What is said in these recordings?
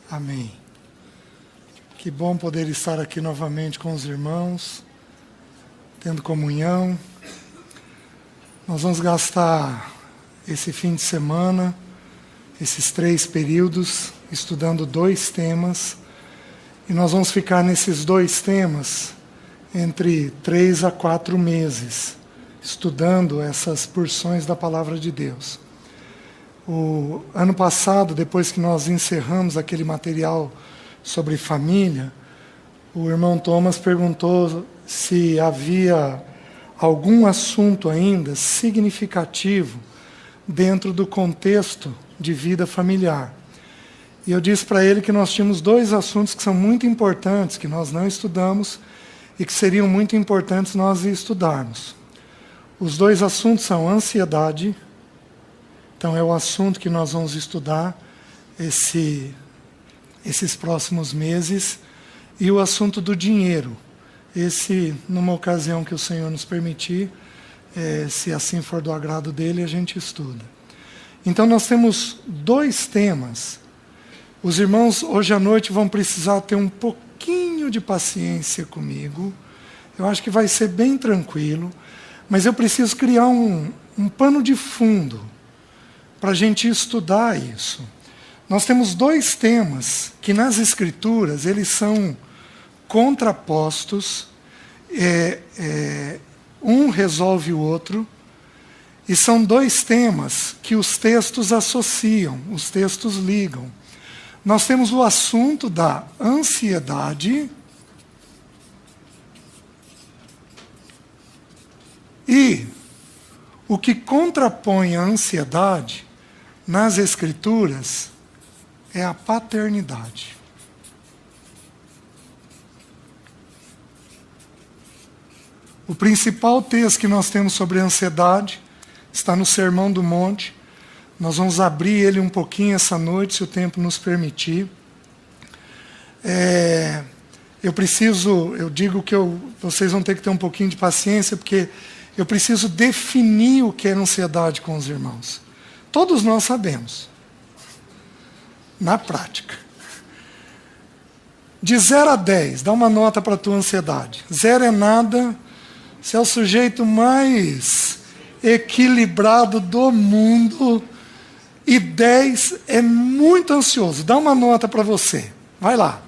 Amém. Que bom poder estar aqui novamente com os irmãos, tendo comunhão. Nós vamos gastar esse fim de semana, esses 3 períodos, estudando 2 temas. E nós vamos ficar nesses 2 temas entre 3 a 4 meses, estudando essas porções da Palavra de Deus. O ano passado, depois que nós encerramos aquele material sobre família, o irmão Thomas perguntou se havia algum assunto ainda significativo dentro do contexto de vida familiar. E eu disse para ele que nós tínhamos 2 assuntos que são muito importantes, que nós não estudamos e que seriam muito importantes nós estudarmos. Os 2 assuntos são ansiedade. Então, é o assunto que nós vamos estudar esses próximos meses. E o assunto do dinheiro. Esse, numa ocasião que o Senhor nos permitir, se assim for do agrado dele, a gente estuda. Então, nós temos 2 temas. Os irmãos, hoje à noite, vão precisar ter um pouquinho de paciência comigo. Eu acho que vai ser bem tranquilo. Mas eu preciso criar um pano de fundo para a gente estudar isso. Nós temos 2 temas que nas Escrituras eles são contrapostos, um resolve o outro, e são 2 temas que os textos associam, os textos ligam. Nós temos o assunto da ansiedade e o que contrapõe a ansiedade nas Escrituras é a paternidade. O principal texto que nós temos sobre a ansiedade está no Sermão do Monte. Nós vamos abrir ele um pouquinho essa noite, se o tempo nos permitir. Eu digo que vocês vão ter que ter um pouquinho de paciência, porque eu preciso definir o que é ansiedade com os irmãos. Todos nós sabemos, na prática. De 0 a 10, dá uma nota para a tua ansiedade. 0 é nada, você é o sujeito mais equilibrado do mundo, e 10 é muito ansioso. Dá uma nota para você. Vai lá.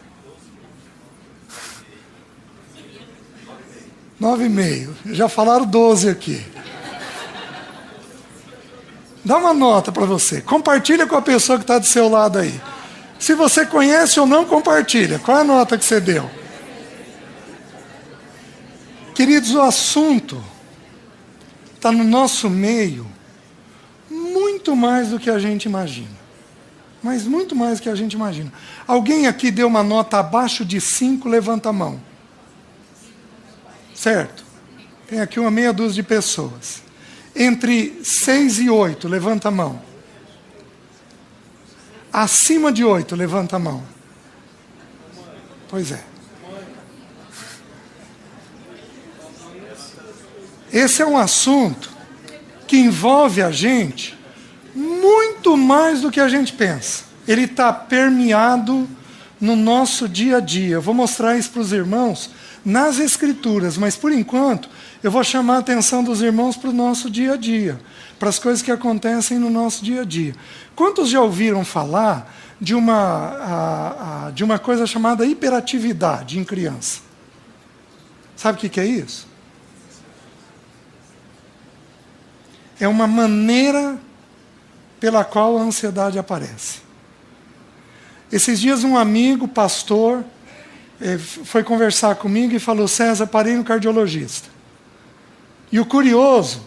9,5. Já falaram 12 aqui. Dá uma nota para você. Compartilha com a pessoa que está do seu lado aí. Se você conhece ou não, compartilha. Qual é a nota que você deu? Queridos, o assunto está no nosso meio muito mais do que a gente imagina. Mas muito mais do que a gente imagina. Alguém aqui deu uma nota abaixo de 5, levanta a mão. Certo? Tem aqui uma meia dúzia de pessoas. Entre 6 e 8, levanta a mão. Acima de 8, levanta a mão. Pois é. Esse é um assunto que envolve a gente muito mais do que a gente pensa. Ele está permeado no nosso dia a dia. Eu vou mostrar isso para os irmãos nas Escrituras, mas por enquanto eu vou chamar a atenção dos irmãos para o nosso dia a dia, para as coisas que acontecem no nosso dia a dia. Quantos já ouviram falar de uma coisa chamada hiperatividade em criança? Sabe o que é isso? É uma maneira pela qual a ansiedade aparece. Esses dias um amigo, pastor, foi conversar comigo e falou: César, parei no cardiologista. E o curioso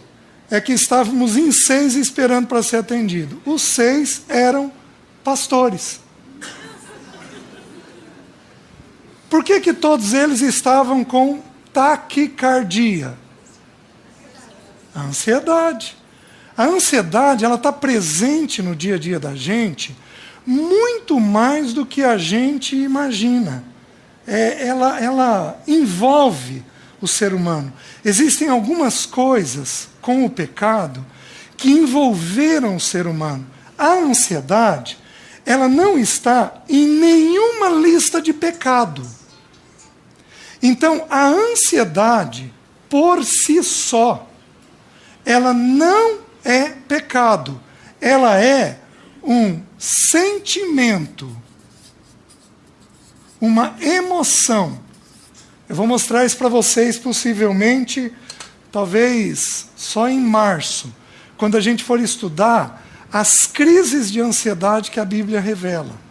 é que estávamos em 6 esperando para ser atendido. Os 6 eram pastores. Por que todos eles estavam com taquicardia? A ansiedade. A ansiedade, ela está presente no dia a dia da gente muito mais do que a gente imagina. Ela envolve o ser humano. Existem algumas coisas com o pecado que envolveram o ser humano. a ansiedade, ela não está em nenhuma lista de pecado. Então, a ansiedade, por si só, ela não é pecado. Ela é um sentimento, uma emoção. Eu vou mostrar isso para vocês, possivelmente, talvez só em março, quando a gente for estudar as crises de ansiedade que a Bíblia revela.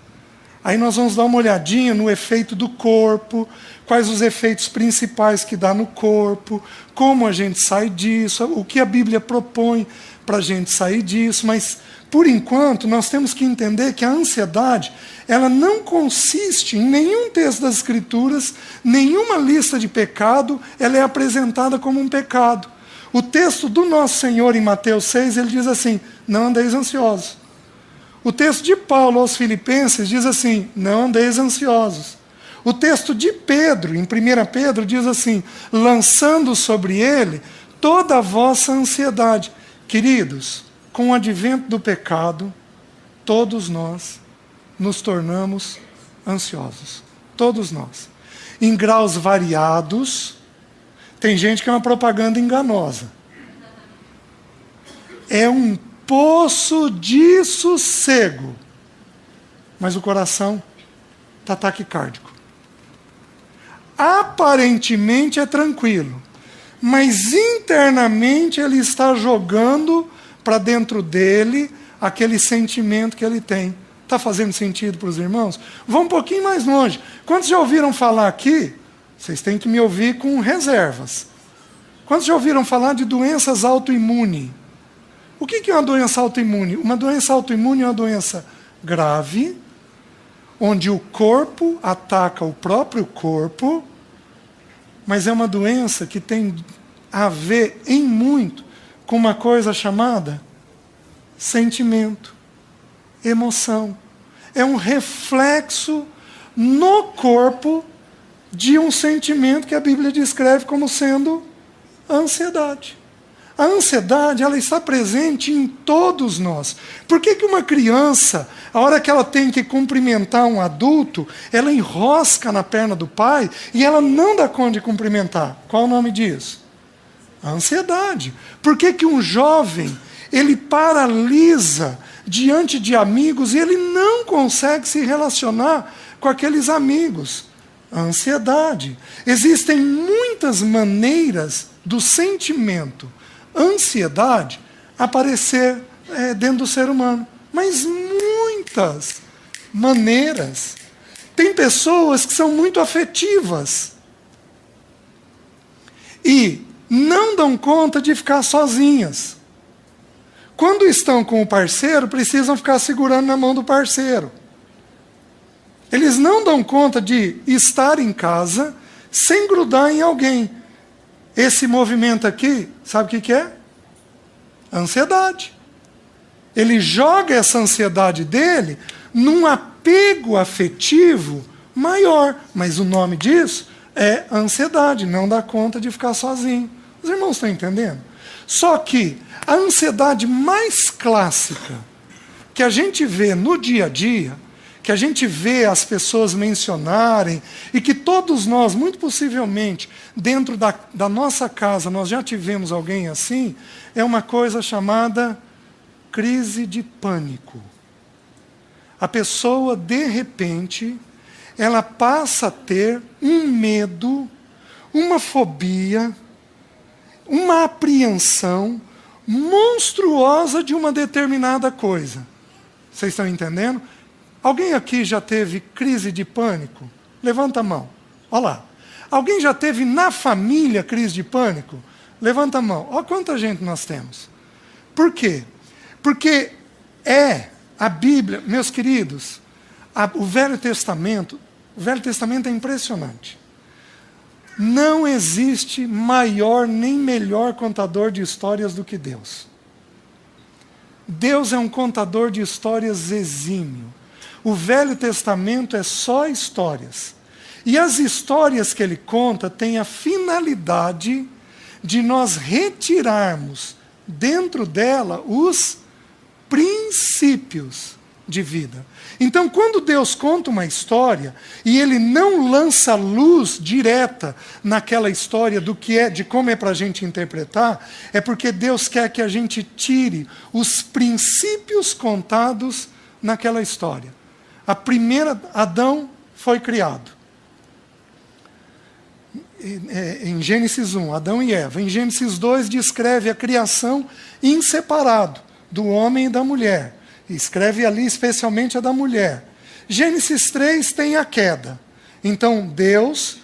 Aí nós vamos dar uma olhadinha no efeito do corpo, quais os efeitos principais que dá no corpo, como a gente sai disso, o que a Bíblia propõe para a gente sair disso. Mas, por enquanto, nós temos que entender que a ansiedade, ela não consiste em nenhum texto das Escrituras, nenhuma lista de pecado, ela é apresentada como um pecado. O texto do nosso Senhor em Mateus 6, ele diz assim: não andeis ansiosos. O texto de Paulo aos Filipenses diz assim: não andeis ansiosos. O texto de Pedro, em 1 Pedro, diz assim: lançando sobre ele toda a vossa ansiedade. Queridos, com o advento do pecado, todos nós nos tornamos ansiosos. Todos nós. Em graus variados. Tem gente que é uma propaganda enganosa. É um poço de sossego, mas o coração está taquicárdico. Aparentemente é tranquilo, mas internamente ele está jogando para dentro dele aquele sentimento que ele tem. Está fazendo sentido para os irmãos? Vamos um pouquinho mais longe. Quantos já ouviram falar aqui? Vocês têm que me ouvir com reservas. Quantos já ouviram falar de doenças autoimunes? O que é uma doença autoimune? Uma doença autoimune é uma doença grave, onde o corpo ataca o próprio corpo, mas é uma doença que tem a ver em muito com uma coisa chamada sentimento, emoção. É um reflexo no corpo de um sentimento que a Bíblia descreve como sendo a ansiedade. A ansiedade, ela está presente em todos nós. Por que uma criança, a hora que ela tem que cumprimentar um adulto, ela enrosca na perna do pai e ela não dá conta de cumprimentar? Qual o nome disso? A ansiedade. Por que um jovem, ele paralisa diante de amigos e ele não consegue se relacionar com aqueles amigos? A ansiedade. Existem muitas maneiras do sentimento ansiedade aparecer dentro do ser humano. Mas muitas maneiras. Tem pessoas que são muito afetivas e não dão conta de ficar sozinhas. Quando estão com o parceiro, precisam ficar segurando na mão do parceiro. Eles não dão conta de estar em casa sem grudar em alguém. Esse movimento aqui, sabe o que é? Ansiedade. Ele joga essa ansiedade dele num apego afetivo maior. Mas o nome disso é ansiedade, não dá conta de ficar sozinho. Os irmãos estão entendendo? Só que a ansiedade mais clássica que a gente vê no dia a dia, que a gente vê as pessoas mencionarem, e que todos nós, muito possivelmente, dentro da nossa casa, nós já tivemos alguém assim, é uma coisa chamada crise de pânico. A pessoa, de repente, ela passa a ter um medo, uma fobia, uma apreensão monstruosa de uma determinada coisa. Vocês estão entendendo? Alguém aqui já teve crise de pânico? Levanta a mão. Olha lá. Alguém já teve na família crise de pânico? Levanta a mão. Olha quanta gente nós temos. Por quê? Porque a Bíblia, meus queridos, o Velho Testamento é impressionante. Não existe maior nem melhor contador de histórias do que Deus. Deus é um contador de histórias exímio. O Velho Testamento é só histórias. E as histórias que ele conta têm a finalidade de nós retirarmos dentro dela os princípios princípios de vida. Então, quando Deus conta uma história e Ele não lança luz direta naquela história do que é, de como é para a gente interpretar, é porque Deus quer que a gente tire os princípios contados naquela história. A primeira, Adão foi criado. Em Gênesis 1, Adão e Eva. Em Gênesis 2, descreve a criação em separado, do homem e da mulher. Escreve ali especialmente a da mulher. Gênesis 3 tem a queda. Então Deus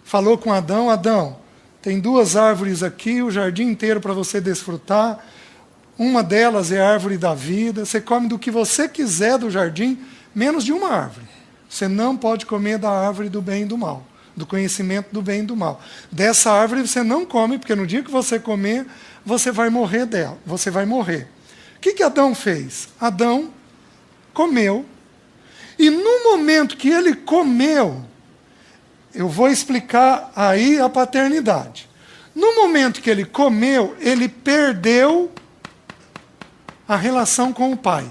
falou com Adão: Adão, tem 2 árvores aqui, o jardim inteiro para você desfrutar. Uma delas é a árvore da vida. Você come do que você quiser do jardim, menos de uma árvore. Você não pode comer da árvore do bem e do mal, do conhecimento do bem e do mal. Dessa árvore você não come, porque no dia que você comer, você vai morrer dela. Você vai morrer. O que Adão fez? Adão comeu, e no momento que ele comeu, eu vou explicar aí a paternidade. No momento que ele comeu, ele perdeu a relação com o pai.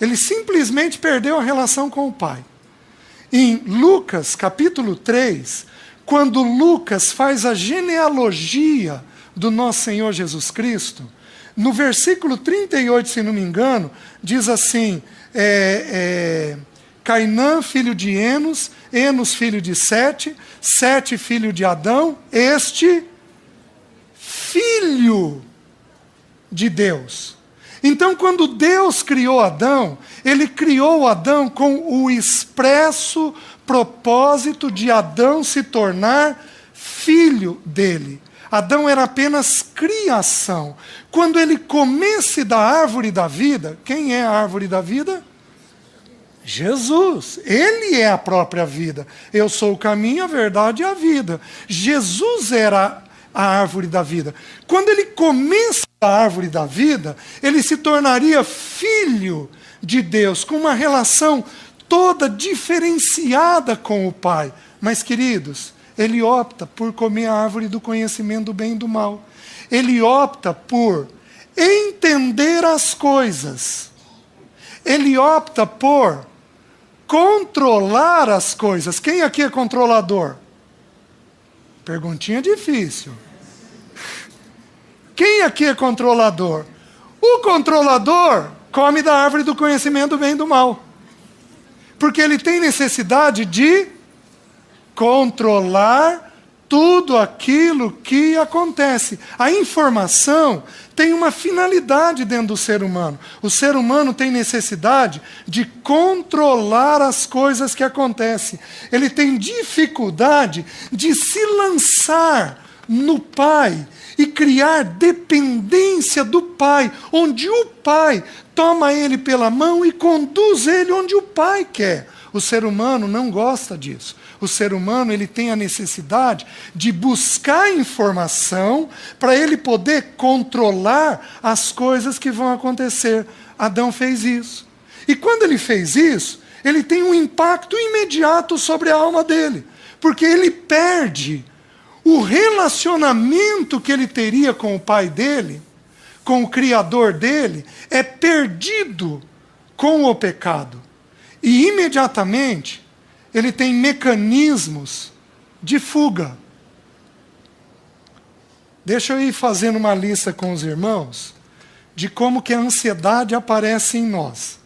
Ele simplesmente perdeu a relação com o pai. Em Lucas, capítulo 3, quando Lucas faz a genealogia do nosso Senhor Jesus Cristo, no versículo 38, se não me engano, diz assim: Cainã, filho de Enos, Enos, filho de Sete, Sete, filho de Adão, este filho de Deus. Então, quando Deus criou Adão, Ele criou Adão com o expresso propósito de Adão se tornar filho dele. Adão era apenas criação. Quando ele comesse da árvore da vida, quem é a árvore da vida? Jesus. Ele é a própria vida. Eu sou o caminho, a verdade e a vida. Jesus era a árvore da vida. Quando ele comesse da árvore da vida, ele se tornaria filho de Deus, com uma relação toda diferenciada com o Pai. Mas, queridos, ele opta por comer a árvore do conhecimento do bem e do mal. Ele opta por entender as coisas. Ele opta por controlar as coisas. Quem aqui é controlador? Perguntinha difícil. Quem aqui é controlador? O controlador come da árvore do conhecimento do bem e do mal. Porque ele tem necessidade de controlar tudo aquilo que acontece. A informação tem uma finalidade dentro do ser humano. O ser humano tem necessidade de controlar as coisas que acontecem. Ele tem dificuldade de se lançar no Pai e criar dependência do Pai, onde o Pai toma ele pela mão e conduz ele onde o Pai quer. O ser humano não gosta disso. O ser humano, ele tem a necessidade de buscar informação para ele poder controlar as coisas que vão acontecer. Adão fez isso. E quando ele fez isso, ele tem um impacto imediato sobre a alma dele, porque ele perde o relacionamento que ele teria com o pai dele, com o Criador dele, é perdido com o pecado. E imediatamente ele tem mecanismos de fuga. Deixa eu ir fazendo uma lista com os irmãos de como que a ansiedade aparece em nós.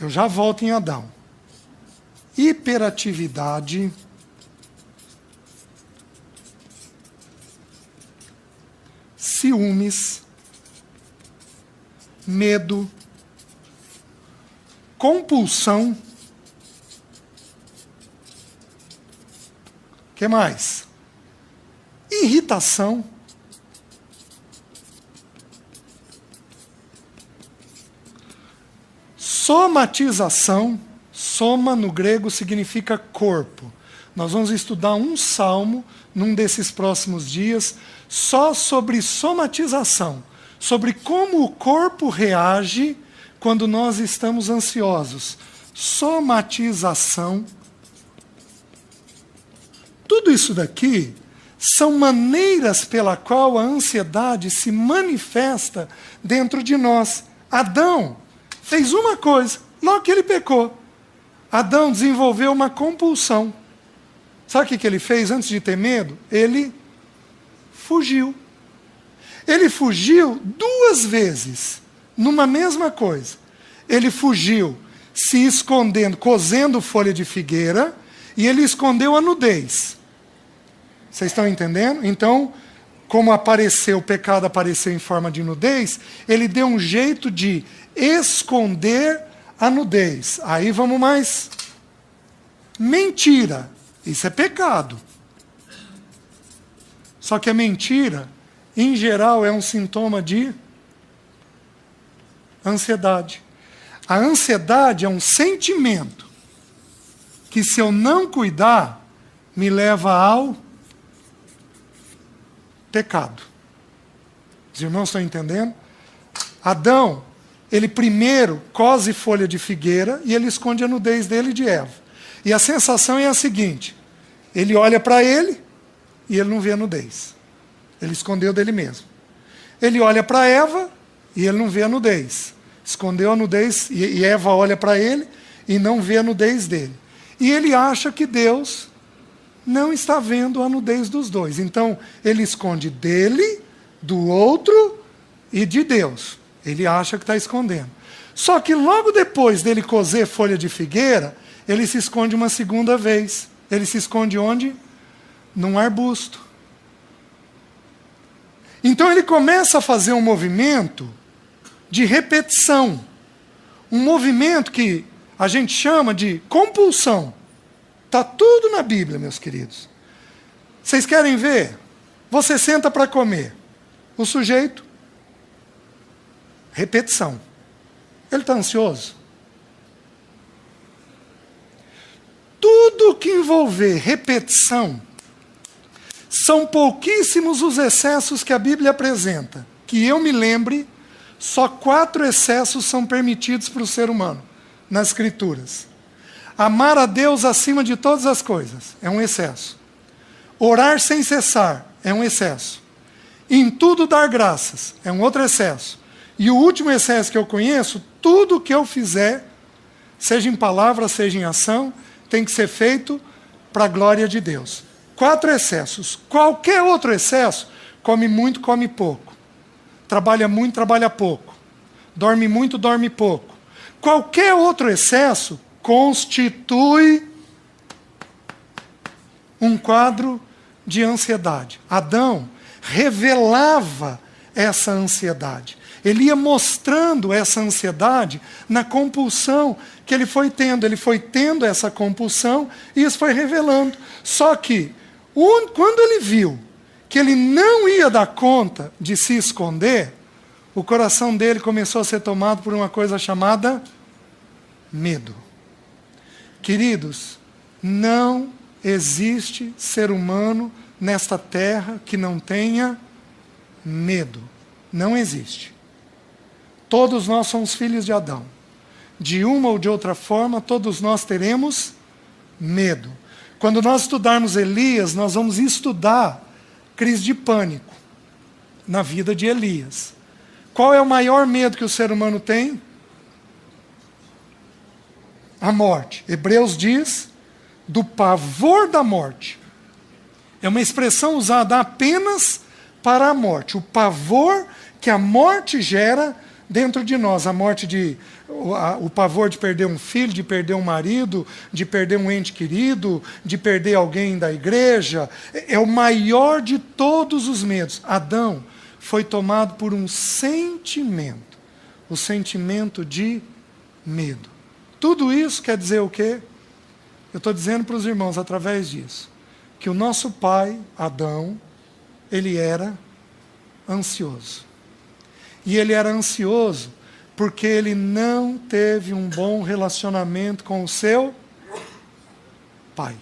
Eu já volto em Adão. Hiperatividade, ciúmes, medo, compulsão. O que mais? Irritação. Somatização. Soma no grego significa corpo. Nós vamos estudar um salmo num desses próximos dias só sobre somatização, sobre como o corpo reage quando nós estamos ansiosos. Somatização. Tudo isso daqui são maneiras pela qual a ansiedade se manifesta dentro de nós. Adão fez uma coisa, logo que ele pecou. Adão desenvolveu uma compulsão. Sabe o que ele fez antes de ter medo? Ele fugiu. Ele fugiu 2 vezes, numa mesma coisa. Ele fugiu se escondendo, cozendo folha de figueira, e ele escondeu a nudez. Vocês estão entendendo? Então, como o pecado apareceu em forma de nudez, ele deu um jeito de esconder a nudez. Aí vamos mais. Mentira. Isso é pecado. Só que a mentira, em geral, é um sintoma de ansiedade. A ansiedade é um sentimento que, se eu não cuidar, me leva ao pecado. Os irmãos estão entendendo? Adão, ele primeiro cose folha de figueira e ele esconde a nudez dele e de Eva. E a sensação é a seguinte: ele olha para ele e ele não vê a nudez. Ele escondeu dele mesmo. Ele olha para Eva e ele não vê a nudez. Escondeu a nudez e Eva olha para ele e não vê a nudez dele. E ele acha que Deus não está vendo a nudez dos dois. Então, ele esconde dele, do outro e de Deus. Ele acha que está escondendo. Só que logo depois dele cozer folha de figueira, ele se esconde uma segunda vez. Ele se esconde onde? Num arbusto. Então ele começa a fazer um movimento de repetição. Um movimento que a gente chama de compulsão. Está tudo na Bíblia, meus queridos. Vocês querem ver? Você senta para comer. O sujeito, repetição. Ele está ansioso? Tudo que envolver repetição, são pouquíssimos os excessos que a Bíblia apresenta. Que eu me lembre, só 4 excessos são permitidos para o ser humano, nas Escrituras. Amar a Deus acima de todas as coisas, é um excesso. Orar sem cessar, é um excesso. Em tudo dar graças, é um outro excesso. E o último excesso que eu conheço, tudo que eu fizer, seja em palavra, seja em ação, tem que ser feito para a glória de Deus. 4 excessos. Qualquer outro excesso, come muito, come pouco. Trabalha muito, trabalha pouco. Dorme muito, dorme pouco. Qualquer outro excesso constitui um quadro de ansiedade. Adão revelava essa ansiedade. Ele ia mostrando essa ansiedade na compulsão que ele foi tendo. Ele foi tendo essa compulsão e isso foi revelando. Só que, quando ele viu que ele não ia dar conta de se esconder, o coração dele começou a ser tomado por uma coisa chamada medo. Queridos, não existe ser humano nesta terra que não tenha medo. Não existe. Todos nós somos filhos de Adão. De uma ou de outra forma, todos nós teremos medo. Quando nós estudarmos Elias, nós vamos estudar crise de pânico na vida de Elias. Qual é o maior medo que o ser humano tem? A morte. Hebreus diz do pavor da morte. É uma expressão usada apenas para a morte. O pavor que a morte gera dentro de nós. O pavor de perder um filho, de perder um marido, de perder um ente querido, de perder alguém da igreja. É o maior de todos os medos. Adão foi tomado por um sentimento. O sentimento de medo. Tudo isso quer dizer o quê? Eu estou dizendo para os irmãos, através disso, que o nosso pai, Adão, ele era ansioso. E ele era ansioso porque ele não teve um bom relacionamento com o seu pai.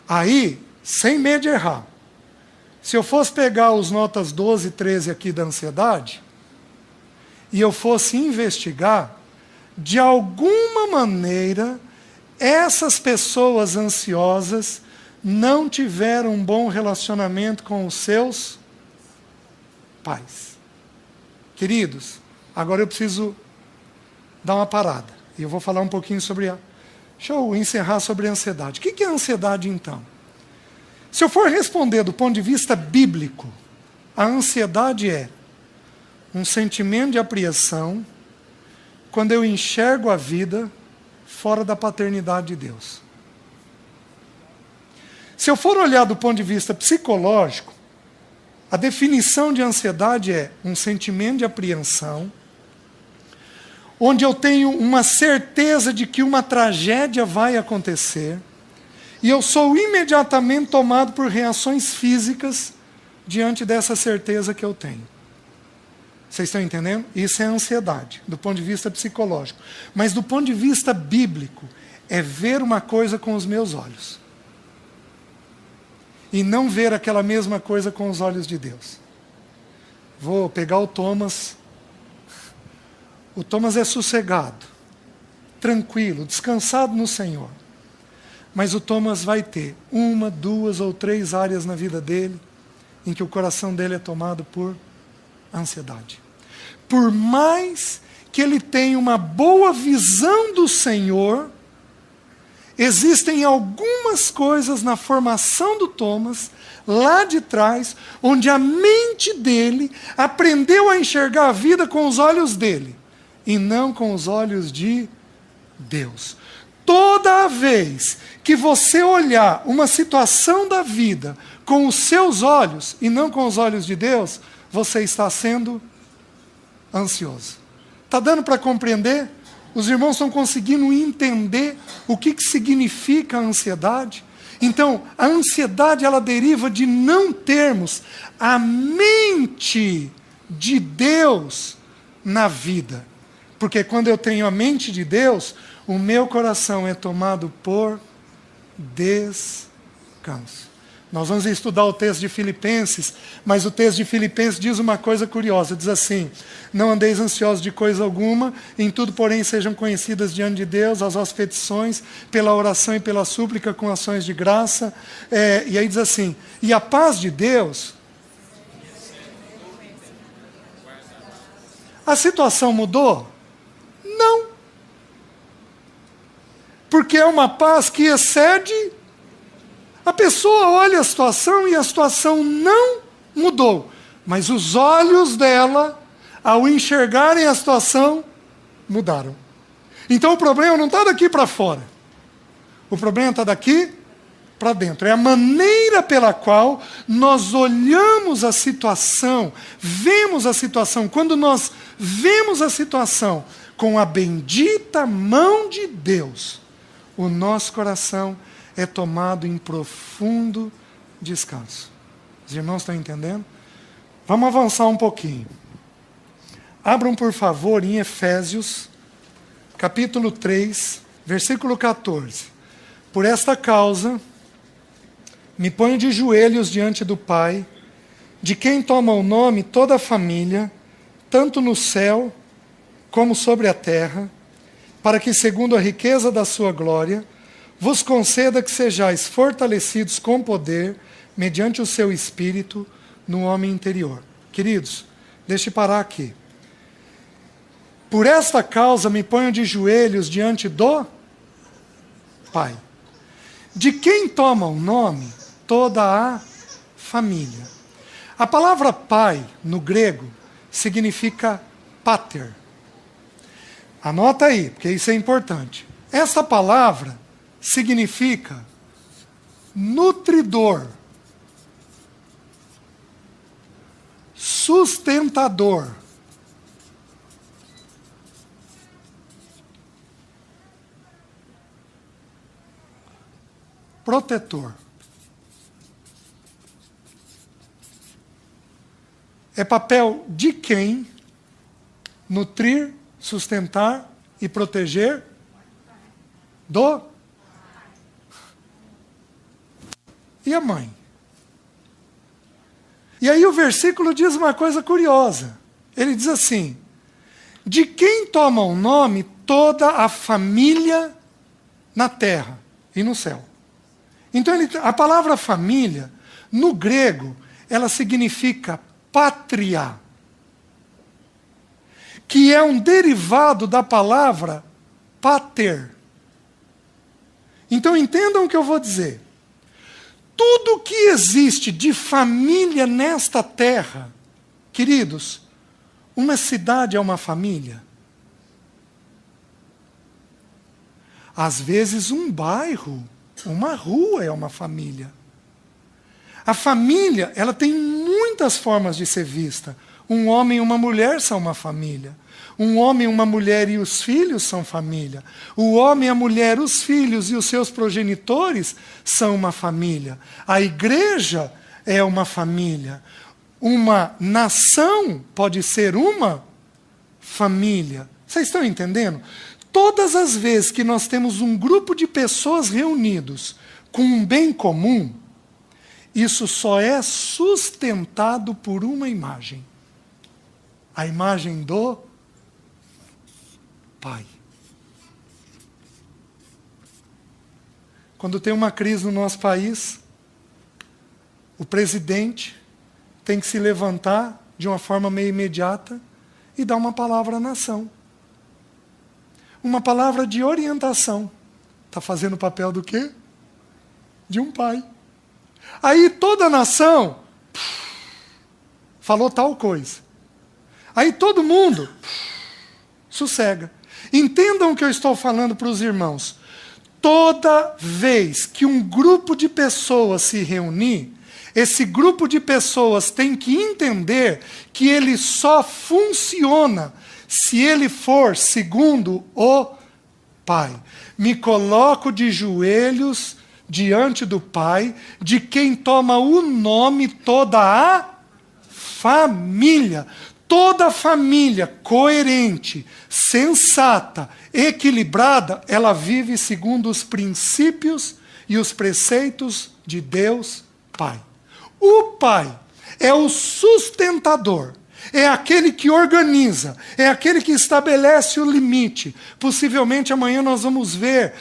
Aí, sem medo de errar, se eu fosse pegar os notas 12 e 13 aqui da ansiedade, e eu fosse investigar, de alguma maneira, essas pessoas ansiosas não tiveram um bom relacionamento com os seus pais. Queridos, agora eu preciso dar uma parada. E eu vou falar um pouquinho sobre a... Deixa eu encerrar sobre a ansiedade. O que é a ansiedade, então? Se eu for responder do ponto de vista bíblico, a ansiedade é um sentimento de apreensão quando eu enxergo a vida fora da paternidade de Deus. Se eu for olhar do ponto de vista psicológico, a definição de ansiedade é um sentimento de apreensão, onde eu tenho uma certeza de que uma tragédia vai acontecer, e eu sou imediatamente tomado por reações físicas diante dessa certeza que eu tenho. Vocês estão entendendo? Isso é ansiedade, do ponto de vista psicológico. Mas do ponto de vista bíblico, é ver uma coisa com os meus olhos. E não ver aquela mesma coisa com os olhos de Deus. Vou pegar o Thomas. O Thomas é sossegado, tranquilo, descansado no Senhor. Mas o Thomas vai ter 1, 2 ou 3 áreas na vida dele em que o coração dele é tomado por ansiedade. Por mais que ele tenha uma boa visão do Senhor, existem algumas coisas na formação do Thomas, lá de trás, onde a mente dele aprendeu a enxergar a vida com os olhos dele, e não com os olhos de Deus. Toda vez que você olhar uma situação da vida com os seus olhos, e não com os olhos de Deus, você está sendo ansioso. Está dando para compreender? Os irmãos estão conseguindo entender o que significa a ansiedade? Então, a ansiedade, ela deriva de não termos a mente de Deus na vida. Porque quando eu tenho a mente de Deus, o meu coração é tomado por descanso. Nós vamos estudar o texto de Filipenses, mas o texto de Filipenses diz uma coisa curiosa, diz assim: não andeis ansiosos de coisa alguma, em tudo, porém, sejam conhecidas diante de Deus as vossas petições, pela oração e pela súplica, com ações de graça. E aí diz assim, e a paz de Deus... A situação mudou? Não. Porque é uma paz que excede... A pessoa olha a situação e a situação não mudou. Mas os olhos dela, ao enxergarem a situação, mudaram. Então o problema não está daqui para fora. O problema está daqui para dentro. É a maneira pela qual nós olhamos a situação, vemos a situação. Quando nós vemos a situação com a bendita mão de Deus, o nosso coração é tomado em profundo descanso. Os irmãos estão entendendo? Vamos avançar um pouquinho. Abram, por favor, em Efésios, capítulo 3, versículo 14. Por esta causa, me ponho de joelhos diante do Pai, de quem toma o nome toda a família, tanto no céu como sobre a terra, para que, segundo a riqueza da sua glória, vos conceda que sejais fortalecidos com poder, mediante o seu Espírito, no homem interior. Queridos, deixe eu parar aqui. Por esta causa me ponho de joelhos diante do Pai, de quem toma o nome toda a família. A palavra pai, no grego, significa pater. Anota aí, porque isso é importante. Essa palavra significa nutridor, sustentador, protetor. É papel de quem nutrir, sustentar e proteger do... E a mãe? E aí o versículo diz uma coisa curiosa. Ele diz assim: de quem toma o nome toda a família na terra e no céu. Então, a palavra família, no grego, ela significa pátria, que é um derivado da palavra pater. Então, entendam o que eu vou dizer. Tudo que existe de família nesta terra, queridos, uma cidade é uma família. Às vezes um bairro, uma rua é uma família. A família, ela tem muitas formas de ser vista. Um homem e uma mulher são uma família. Um homem, uma mulher e os filhos são família. O homem, a mulher, os filhos e os seus progenitores são uma família. A igreja é uma família. Uma nação pode ser uma família. Vocês estão entendendo? Todas as vezes que nós temos um grupo de pessoas reunidos com um bem comum, isso só é sustentado por uma imagem. A imagem do Pai. Quando tem uma crise no nosso país, o presidente tem que se levantar de uma forma meio imediata e dar uma palavra à nação. Uma palavra de orientação. Está fazendo o papel do quê? De um pai. Aí toda a nação falou tal coisa. Aí todo mundo sossega. Entendam o que eu estou falando para os irmãos. Toda vez que um grupo de pessoas se reunir, esse grupo de pessoas tem que entender que ele só funciona se ele for segundo o Pai. Me coloco de joelhos diante do Pai, de quem toma o nome toda a família. Toda família coerente, sensata, equilibrada, ela vive segundo os princípios e os preceitos de Deus Pai. O Pai é o sustentador, é aquele que organiza, é aquele que estabelece o limite. Possivelmente amanhã nós vamos ver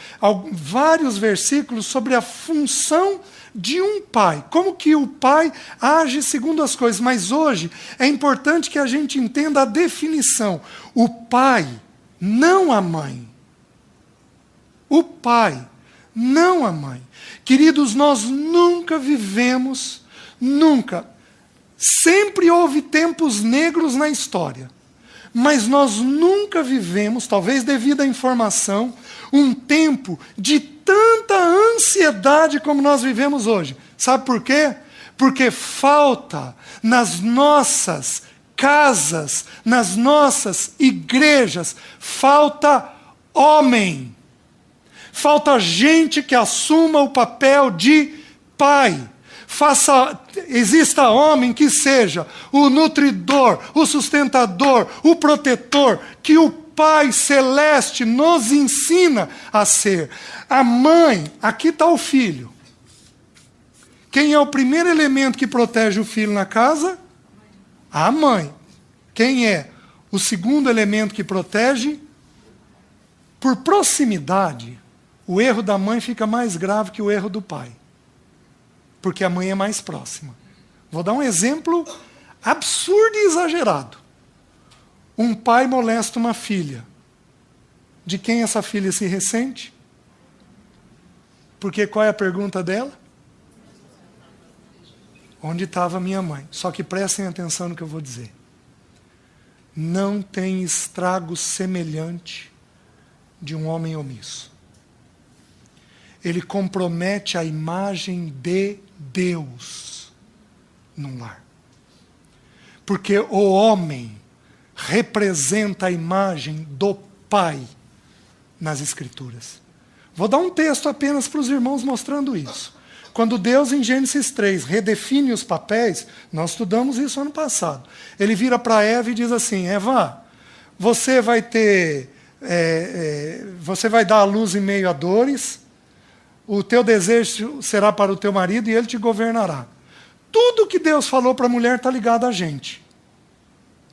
vários versículos sobre a função de um pai, como que o pai age segundo as coisas. Mas hoje é importante que a gente entenda a definição. O pai, não a mãe. O pai, não a mãe. Queridos, nós nunca vivemos, nunca. Sempre houve tempos negros na história. Mas nós nunca vivemos, talvez devido à informação, um tempo de tanta ansiedade como nós vivemos hoje. Sabe por quê? Porque falta nas nossas casas, nas nossas igrejas, falta homem. Falta gente que assuma o papel de pai. Exista homem que seja o nutridor, o sustentador, o protetor, que o Pai Celeste nos ensina a ser. A mãe, aqui está o filho. Quem é o primeiro elemento que protege o filho na casa? A mãe. Quem é o segundo elemento que protege? Por proximidade, o erro da mãe fica mais grave que o erro do pai. Porque a mãe é mais próxima. Vou dar um exemplo absurdo e exagerado. Um pai molesta uma filha. De quem essa filha se ressente? Porque qual é a pergunta dela? Onde estava minha mãe? Só que prestem atenção no que eu vou dizer. Não tem estrago semelhante de um homem omisso. Ele compromete a imagem de Deus num lar. Porque o homem representa a imagem do Pai nas Escrituras. Vou dar um texto apenas para os irmãos mostrando isso. Quando Deus, em Gênesis 3, redefine os papéis, nós estudamos isso ano passado. Ele vira para Eva e diz assim: Eva, você vai dar à luz em meio a dores, o teu desejo será para o teu marido e ele te governará. Tudo que Deus falou para a mulher está ligado a gente.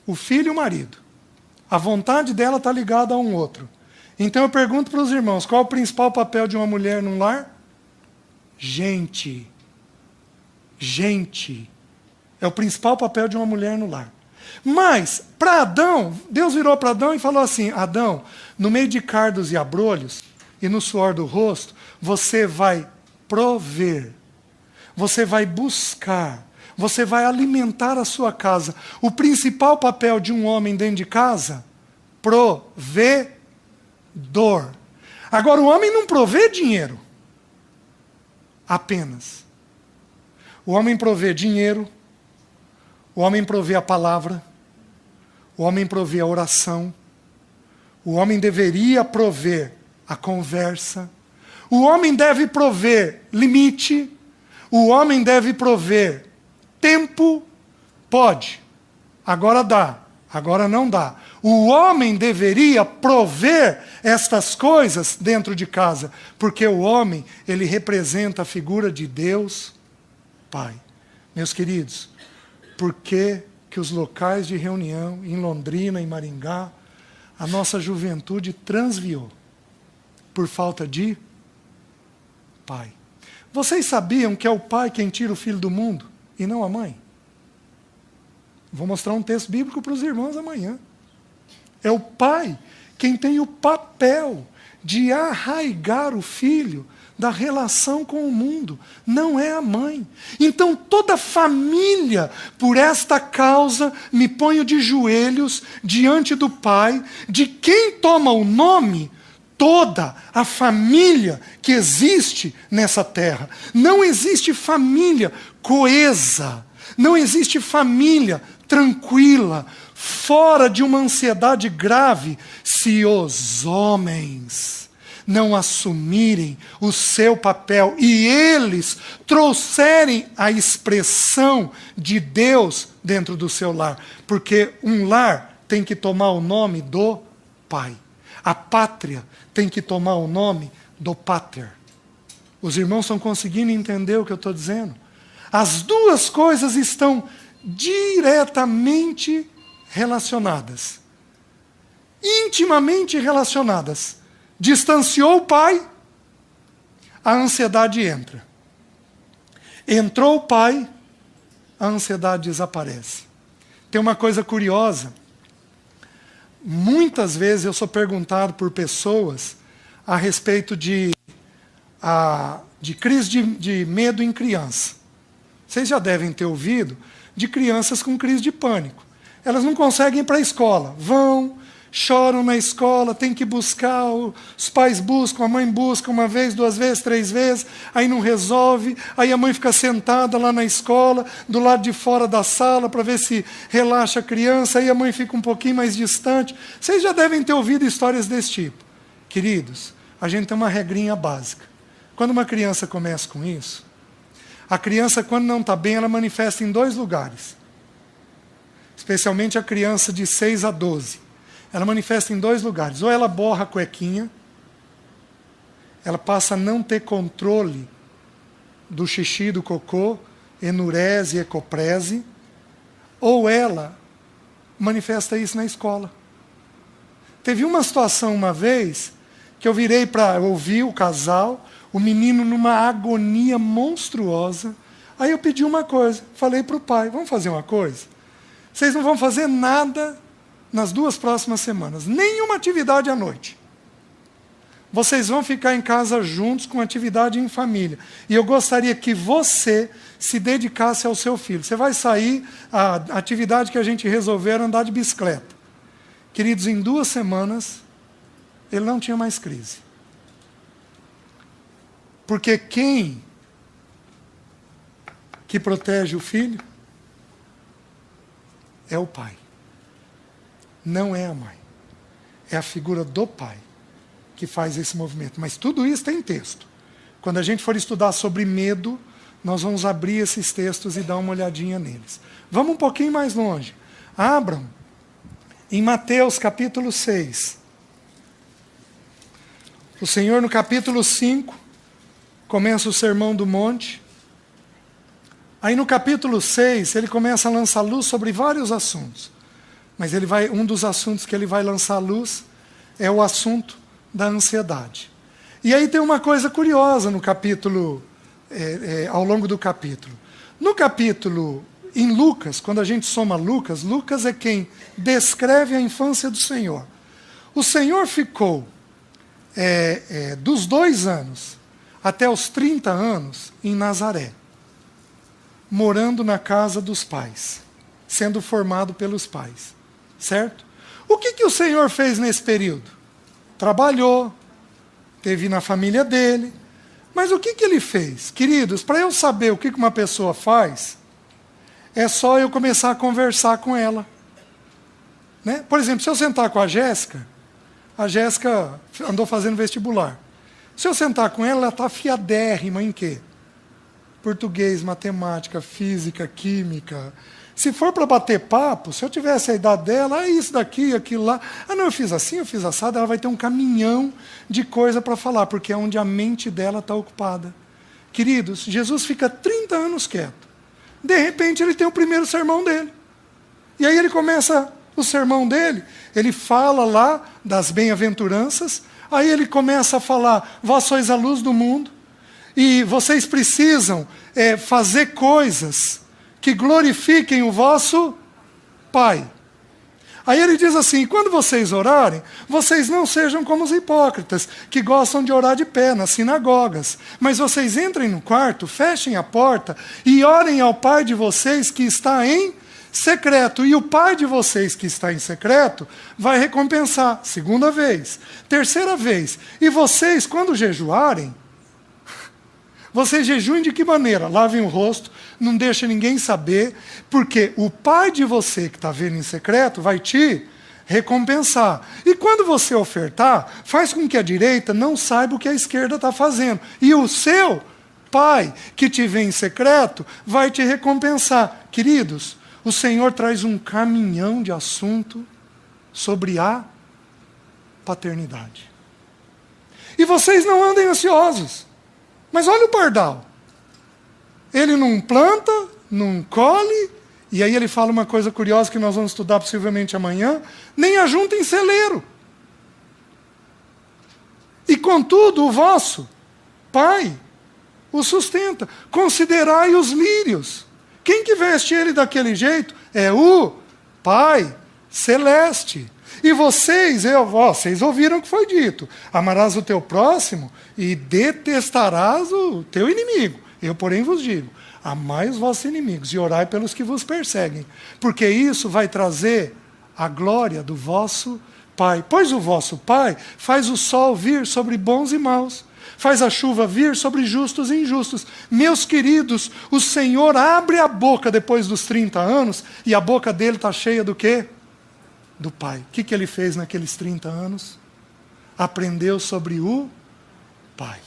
O filho e o marido. A vontade dela está ligada a um outro. Então eu pergunto para os irmãos, qual é o principal papel de uma mulher num lar? Gente. É o principal papel de uma mulher no lar. Mas, para Adão, Deus virou para Adão e falou assim: Adão, no meio de cardos e abrolhos, e no suor do rosto, você vai prover, você vai buscar, você vai alimentar a sua casa. O principal papel de um homem dentro de casa? Provedor. Agora, o homem não provê dinheiro apenas. O homem provê dinheiro, o homem provê a palavra, o homem provê a oração, o homem deveria prover a conversa, o homem deve prover limite, o homem deve prover tempo. Pode, agora dá, agora não dá. O homem deveria prover estas coisas dentro de casa, porque o homem, ele representa a figura de Deus Pai. Meus queridos, por que os locais de reunião em Londrina, em Maringá, a nossa juventude transviou? Por falta de pai. Vocês sabiam que é o pai quem tira o filho do mundo e não a mãe? Vou mostrar um texto bíblico para os irmãos amanhã. É o pai quem tem o papel de arraigar o filho da relação com o mundo, não é a mãe. Então toda família, por esta causa, me ponho de joelhos diante do Pai, de quem toma o nome toda a família que existe nessa terra. Não existe família coesa, não existe família tranquila, fora de uma ansiedade grave, se os homens não assumirem o seu papel e eles trouxerem a expressão de Deus dentro do seu lar. Porque um lar tem que tomar o nome do pai. A pátria tem que tomar o nome do pater. Os irmãos estão conseguindo entender o que eu estou dizendo? As duas coisas estão diretamente relacionadas. Intimamente relacionadas. Distanciou o pai, a ansiedade entra. Entrou o pai, a ansiedade desaparece. Tem uma coisa curiosa. Muitas vezes eu sou perguntado por pessoas a respeito de crise de medo em criança. Vocês já devem ter ouvido de crianças com crise de pânico. Elas não conseguem ir para a escola. Vão, choram na escola, tem que buscar, os pais buscam, a mãe busca uma vez, 2 vezes, 3 vezes, aí não resolve, aí a mãe fica sentada lá na escola, do lado de fora da sala, para ver se relaxa a criança, aí a mãe fica um pouquinho mais distante. Vocês já devem ter ouvido histórias desse tipo. Queridos, a gente tem uma regrinha básica. Quando uma criança começa com isso, a criança, quando não está bem, ela manifesta em 2 lugares. Especialmente a criança de 6 a 12. Ela manifesta em 2 lugares. Ou ela borra a cuequinha, ela passa a não ter controle do xixi, do cocô, enurese, ecoprese, ou ela manifesta isso na escola. Teve uma situação uma vez que eu virei para ouvir o casal, o menino numa agonia monstruosa. Aí eu pedi uma coisa, falei para o pai: vamos fazer uma coisa? Vocês não vão fazer nada nas 2 próximas semanas, nenhuma atividade à noite. Vocês vão ficar em casa juntos com atividade em família. E eu gostaria que você se dedicasse ao seu filho. Você vai sair, a atividade que a gente resolveu era andar de bicicleta. Queridos, em 2 semanas, ele não tinha mais crise. Porque quem que protege o filho é o pai. Não é a mãe. É a figura do pai que faz esse movimento. Mas tudo isso tem texto. Quando a gente for estudar sobre medo, nós vamos abrir esses textos e dar uma olhadinha neles. Vamos um pouquinho mais longe. Abram em Mateus capítulo 6. O Senhor, no capítulo 5, começa o Sermão do Monte. Aí no capítulo 6, ele começa a lançar luz sobre vários assuntos. Mas um dos assuntos que ele vai lançar luz é o assunto da ansiedade. E aí tem uma coisa curiosa no capítulo ao longo do capítulo. No capítulo, em Lucas, quando a gente soma Lucas, Lucas é quem descreve a infância do Senhor. O Senhor ficou dos 2 anos até os 30 anos em Nazaré, morando na casa dos pais, sendo formado pelos pais, certo? O que o Senhor fez nesse período? Trabalhou, teve na família dele, mas o que ele fez? Queridos, para eu saber o que uma pessoa faz, é só eu começar a conversar com ela. Né? Por exemplo, se eu sentar com a Jéssica andou fazendo vestibular. Se eu sentar com ela está afiadérrima em quê? Português, matemática, física, química. Se for para bater papo, se eu tivesse a idade dela, isso daqui, aquilo lá. Não, eu fiz assim, eu fiz assado, ela vai ter um caminhão de coisa para falar, porque é onde a mente dela está ocupada. Queridos, Jesus fica 30 anos quieto. De repente, ele tem o primeiro sermão dele. E aí ele começa o sermão dele, ele fala lá das bem-aventuranças, aí ele começa a falar, vós sois a luz do mundo, e vocês precisam fazer coisas que glorifiquem o vosso Pai. Aí ele diz assim, quando vocês orarem, vocês não sejam como os hipócritas, que gostam de orar de pé nas sinagogas, mas vocês entrem no quarto, fechem a porta e orem ao Pai de vocês que está em secreto. E o Pai de vocês que está em secreto vai recompensar. 2ª vez. 3ª vez. E vocês, quando jejuarem, vocês jejuem de que maneira? Lavem o rosto, não deixem ninguém saber, porque o Pai de você que está vendo em secreto vai te recompensar. E quando você ofertar, faz com que a direita não saiba o que a esquerda está fazendo. E o seu Pai que te vê em secreto vai te recompensar. Queridos, o Senhor traz um caminhão de assunto sobre a paternidade. E vocês não andem ansiosos. Mas olha o pardal. Ele não planta, não colhe, e aí ele fala uma coisa curiosa que nós vamos estudar possivelmente amanhã, nem ajunta em celeiro. E contudo, o vosso Pai o sustenta. Considerai os lírios. Quem que veste ele daquele jeito? É o Pai Celeste. E vocês ouviram o que foi dito. Amarás o teu próximo e detestarás o teu inimigo. Eu, porém, vos digo, amai os vossos inimigos e orai pelos que vos perseguem, porque isso vai trazer a glória do vosso Pai. Pois o vosso Pai faz o sol vir sobre bons e maus, faz a chuva vir sobre justos e injustos. Meus queridos, o Senhor abre a boca depois dos 30 anos, e a boca dele está cheia do quê? Do Pai. O que ele fez naqueles 30 anos? Aprendeu sobre o Pai.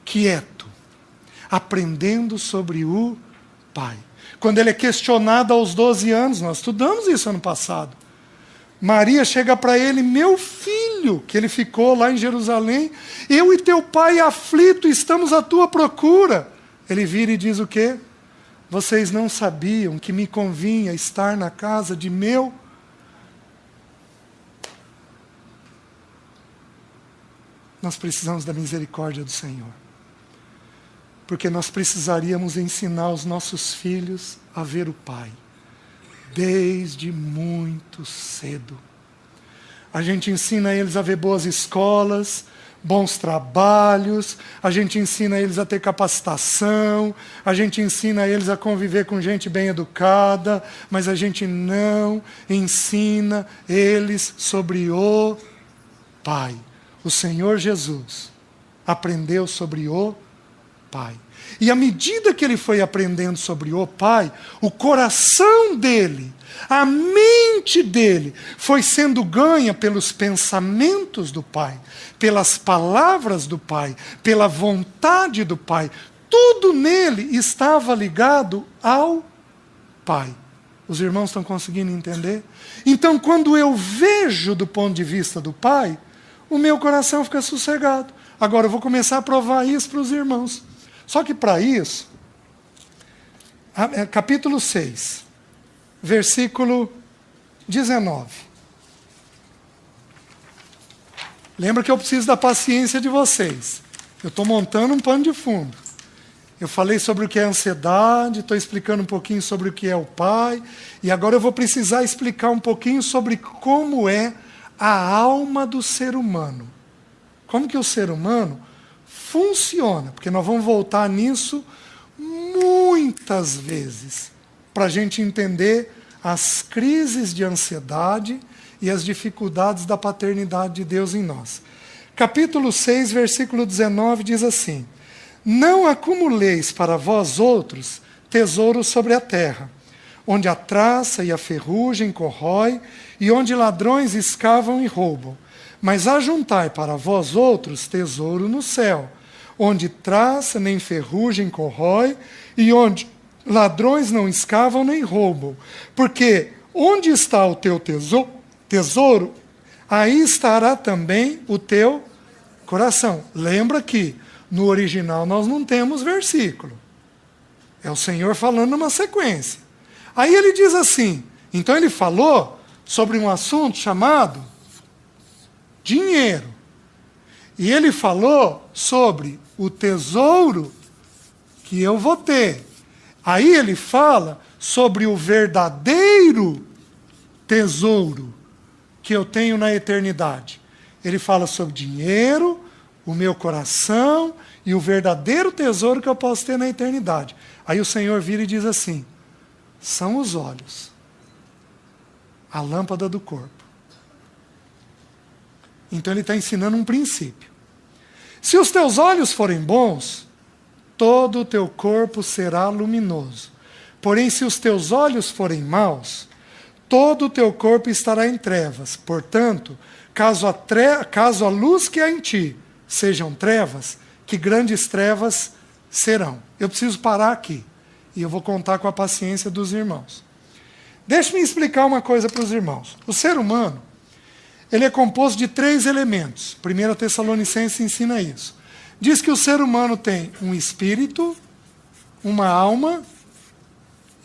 Quieto. Aprendendo sobre o Pai. Quando ele é questionado aos 12 anos, nós estudamos isso ano passado. Maria chega para ele, meu filho, que ele ficou lá em Jerusalém, eu e teu pai aflito estamos à tua procura. Ele vira e diz o quê? Vocês não sabiam que me convinha estar na casa de meu Nós precisamos da misericórdia do Senhor. Porque nós precisaríamos ensinar os nossos filhos a ver o Pai. Desde muito cedo. A gente ensina eles a ver boas escolas, bons trabalhos, a gente ensina eles a ter capacitação, a gente ensina eles a conviver com gente bem educada, mas a gente não ensina eles sobre o Pai. O Senhor Jesus aprendeu sobre o Pai. E à medida que ele foi aprendendo sobre o Pai, o coração dele, a mente dele, foi sendo ganha pelos pensamentos do Pai, pelas palavras do Pai, pela vontade do Pai. Tudo nele estava ligado ao Pai. Os irmãos estão conseguindo entender? Então, quando eu vejo do ponto de vista do Pai, o meu coração fica sossegado. Agora eu vou começar a provar isso para os irmãos. Só que para isso, capítulo 6, versículo 19. Lembra que eu preciso da paciência de vocês. Eu estou montando um pano de fundo. Eu falei sobre o que é ansiedade, estou explicando um pouquinho sobre o que é o Pai, e agora eu vou precisar explicar um pouquinho sobre como é a alma do ser humano. Como que o ser humano funciona, porque nós vamos voltar nisso muitas vezes, para a gente entender as crises de ansiedade e as dificuldades da paternidade de Deus em nós. Capítulo 6, versículo 19 diz assim: não acumuleis para vós outros tesouros sobre a terra, onde a traça e a ferrugem corrói, e onde ladrões escavam e roubam. Mas ajuntai para vós outros tesouro no céu, onde traça nem ferrugem corrói, e onde ladrões não escavam nem roubam. Porque onde está o teu tesouro, aí estará também o teu coração. Lembra que no original nós não temos versículo. É o Senhor falando numa sequência. Aí ele diz assim, então ele falou sobre um assunto chamado dinheiro. E ele falou sobre o tesouro que eu vou ter. Aí ele fala sobre o verdadeiro tesouro que eu tenho na eternidade. Ele fala sobre dinheiro, o meu coração e o verdadeiro tesouro que eu posso ter na eternidade. Aí o Senhor vira e diz assim: são os olhos, a lâmpada do corpo. Então ele está ensinando um princípio. Se os teus olhos forem bons, todo o teu corpo será luminoso. Porém, se os teus olhos forem maus, todo o teu corpo estará em trevas. Portanto, caso a luz que há em ti sejam trevas, que grandes trevas serão. Eu preciso parar aqui. E eu vou contar com a paciência dos irmãos. Deixe-me explicar uma coisa para os irmãos. O ser humano, ele é composto de 3 elementos. 1 Tessalonicenses ensina isso. Diz que o ser humano tem um espírito, uma alma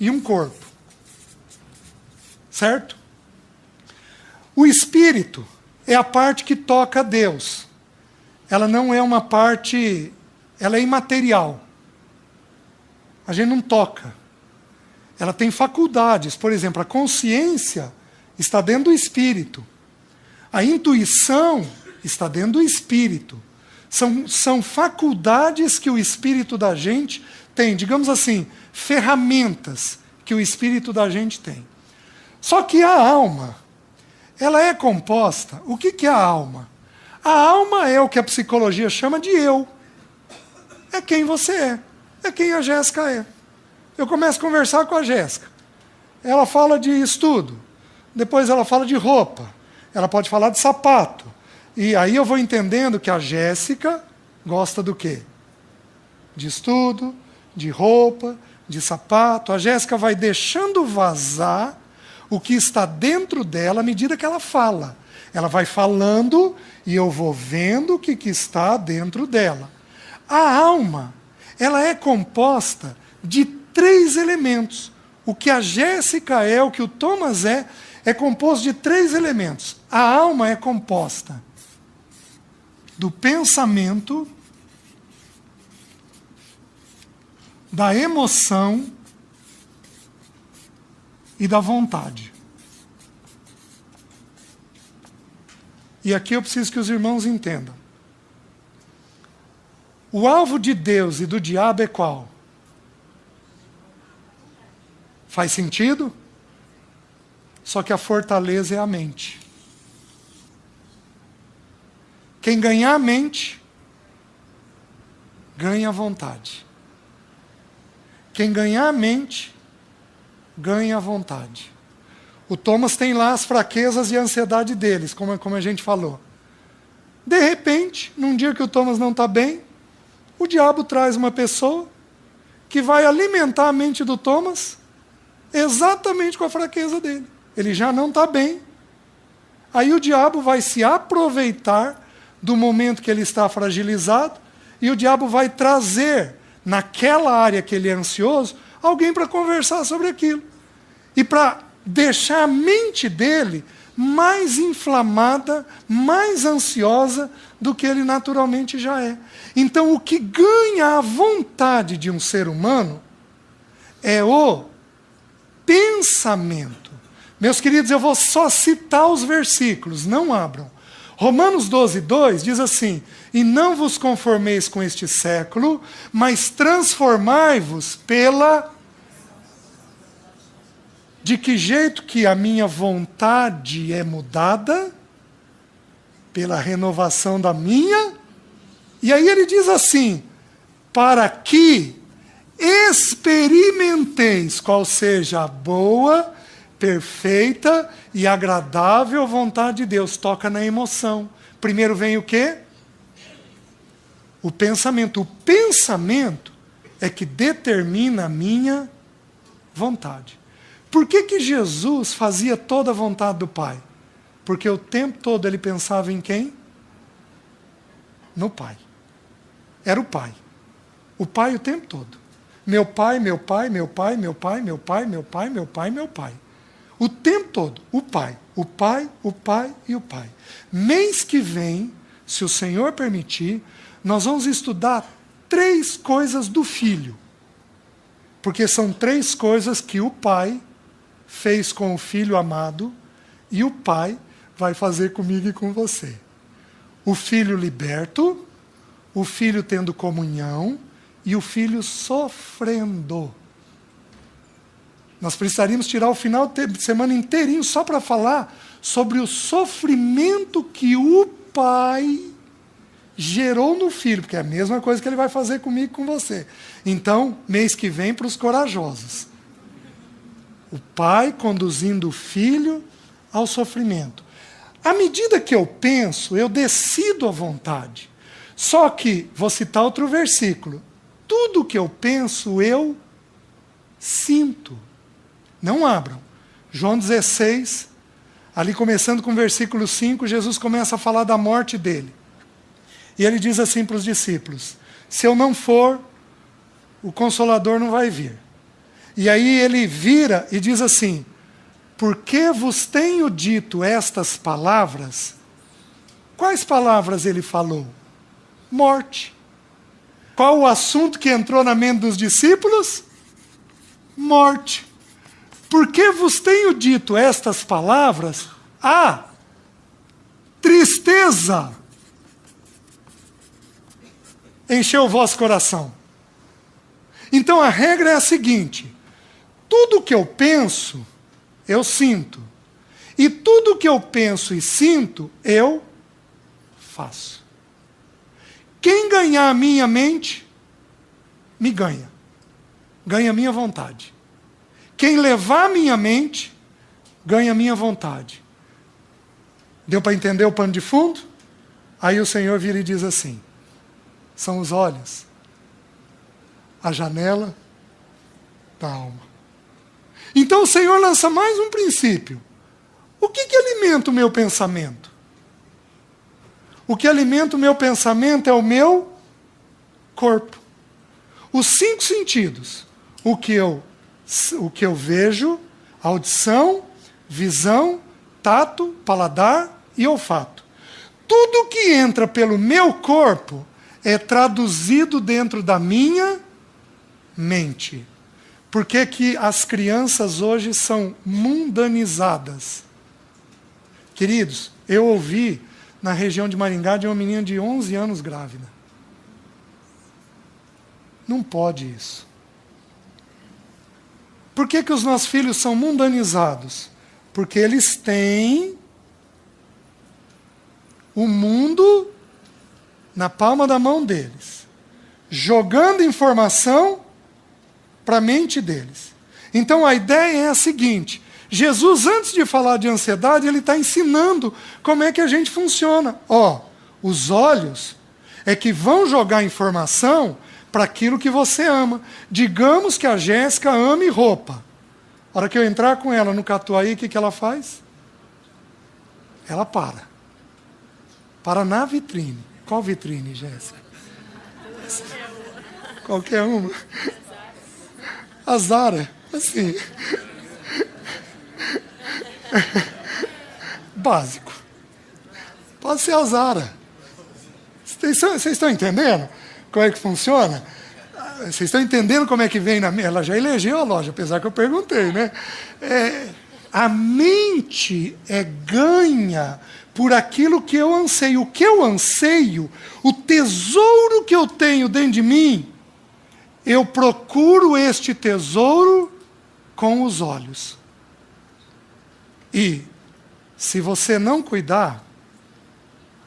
e um corpo. Certo? O espírito é a parte que toca a Deus. Ela não é uma parte, ela é imaterial. A gente não toca. Ela tem faculdades. Por exemplo, a consciência está dentro do espírito. A intuição está dentro do espírito. São faculdades que o espírito da gente tem. Digamos assim, ferramentas que o espírito da gente tem. Só que a alma, ela é composta. O que é a alma? A alma é o que a psicologia chama de eu. É quem você é. É quem a Jéssica é. Eu começo a conversar com a Jéssica. Ela fala de estudo. Depois ela fala de roupa. Ela pode falar de sapato. E aí eu vou entendendo que a Jéssica gosta do quê? De estudo, de roupa, de sapato. A Jéssica vai deixando vazar o que está dentro dela à medida que ela fala. Ela vai falando e eu vou vendo o que está dentro dela. A alma, ela é composta de 3 elementos. O que a Jéssica é, o que o Thomas é composto de 3 elementos. A alma é composta do pensamento, da emoção e da vontade. E aqui eu preciso que os irmãos entendam. O alvo de Deus e do diabo é qual? Faz sentido? Só que a fortaleza é a mente. Quem ganhar a mente, ganha a vontade. Quem ganhar a mente, ganha a vontade. O Thomas tem lá as fraquezas e a ansiedade deles, como a gente falou. De repente, num dia que o Thomas não está bem, o diabo traz uma pessoa que vai alimentar a mente do Thomas exatamente com a fraqueza dele. Ele já não está bem. Aí o diabo vai se aproveitar do momento que ele está fragilizado e o diabo vai trazer naquela área que ele é ansioso alguém para conversar sobre aquilo. E para deixar a mente dele mais inflamada, mais ansiosa do que ele naturalmente já é. Então, o que ganha a vontade de um ser humano é o pensamento. Meus queridos, eu vou só citar os versículos, não abram. Romanos 12, 2 diz assim: e não vos conformeis com este século, mas transformai-vos pela... De que jeito que a minha vontade é mudada? Pela renovação da minha. E aí ele diz assim: para que experimenteis qual seja a boa, perfeita e agradável vontade de Deus. Toca na emoção. Primeiro vem o quê? O pensamento. O pensamento é que determina a minha vontade. Por que Jesus fazia toda a vontade do Pai? Porque o tempo todo ele pensava em quem? No Pai. Era o Pai. O Pai o tempo todo. Meu Pai, meu Pai, meu Pai, meu Pai, meu Pai, meu Pai, meu Pai, meu Pai. O tempo todo, o Pai, o Pai, o Pai e o Pai. Mês que vem, se o Senhor permitir, nós vamos estudar 3 coisas do Filho. Porque são 3 coisas que o Pai fez com o Filho amado e o Pai vai fazer comigo e com você. O Filho liberto, o Filho tendo comunhão e o Filho sofrendo. Nós precisaríamos tirar o final de semana inteirinho só para falar sobre o sofrimento que o Pai gerou no Filho, porque é a mesma coisa que ele vai fazer comigo e com você. Então, mês que vem, para os corajosos. O Pai conduzindo o Filho ao sofrimento. À medida que eu penso, eu decido a vontade. Só que, vou citar outro versículo. Tudo que eu penso, eu sinto. Não abram. João 16, ali começando com o versículo 5, Jesus começa a falar da morte dele. E ele diz assim para os discípulos: se eu não for, o Consolador não vai vir. E aí ele vira e diz assim: porque vos tenho dito estas palavras? Quais palavras ele falou? Morte. Qual o assunto que entrou na mente dos discípulos? Morte. Porque vos tenho dito estas palavras? Tristeza encheu o vosso coração. Então a regra é a seguinte: tudo que eu penso, eu sinto. E tudo que eu penso e sinto, eu faço. Quem ganhar a minha mente, me ganha. Ganha a minha vontade. Quem levar a minha mente, ganha a minha vontade. Deu para entender o pano de fundo? Aí o Senhor vira e diz assim: são os olhos, a janela da alma. Então o Senhor lança mais um princípio. O que alimenta o meu pensamento? O que alimenta o meu pensamento é o meu corpo. Os 5 sentidos. O que eu vejo, audição, visão, tato, paladar e olfato. Tudo que entra pelo meu corpo é traduzido dentro da minha mente. Por que as crianças hoje são mundanizadas? Queridos, eu ouvi na região de Maringá de uma menina de 11 anos grávida. Não pode isso. Por que os nossos filhos são mundanizados? Porque eles têm o mundo na palma da mão deles, jogando informação para a mente deles. Então a ideia é a seguinte: Jesus, antes de falar de ansiedade, ele está ensinando como é que a gente funciona. Os olhos é que vão jogar informação para aquilo que você ama. Digamos que a Jéssica ame roupa. A hora que eu entrar com ela no Catuaí, o que ela faz? Ela para. Para na vitrine. Qual vitrine, Jéssica? Qualquer uma. A Zara. Assim. básico. Pode ser a Zara. Vocês estão entendendo como é que funciona? Vocês estão entendendo como é que vem na minha... Ela já elegeu a loja, apesar que eu perguntei, né? A mente é ganha por aquilo que eu anseio. O que eu anseio, o tesouro que eu tenho dentro de mim, eu procuro este tesouro com os olhos. E, se você não cuidar,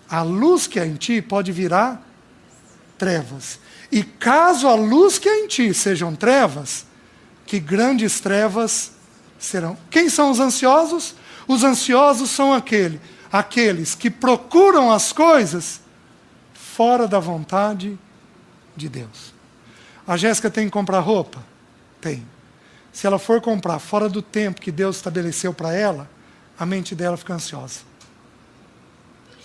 a luz que há em ti pode virar trevas. E caso a luz que há em ti sejam trevas, que grandes trevas serão. Quem são os ansiosos? Os ansiosos são aqueles que procuram as coisas fora da vontade de Deus. A Jéssica tem que comprar roupa? Tem. Se ela for comprar fora do tempo que Deus estabeleceu para ela, a mente dela fica ansiosa.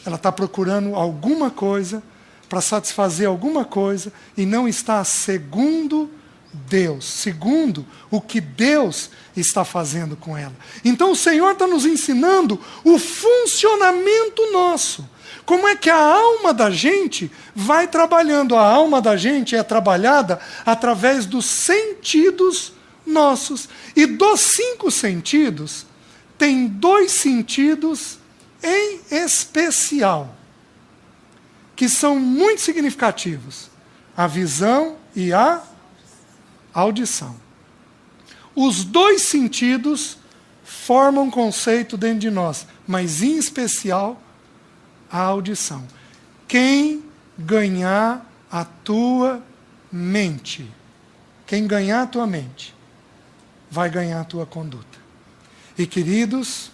Ela está procurando alguma coisa para satisfazer alguma coisa e não está segundo Deus, segundo o que Deus está fazendo com ela. Então o Senhor está nos ensinando o funcionamento nosso. Como é que a alma da gente vai trabalhando? A alma da gente é trabalhada através dos sentidos nossos. E dos 5 sentidos, tem 2 sentidos em especial, que são muito significativos: a visão e a audição. Os 2 sentidos formam um conceito dentro de nós, mas em especial a audição. Quem ganhar a tua mente, quem ganhar a tua mente, vai ganhar a tua conduta. E queridos,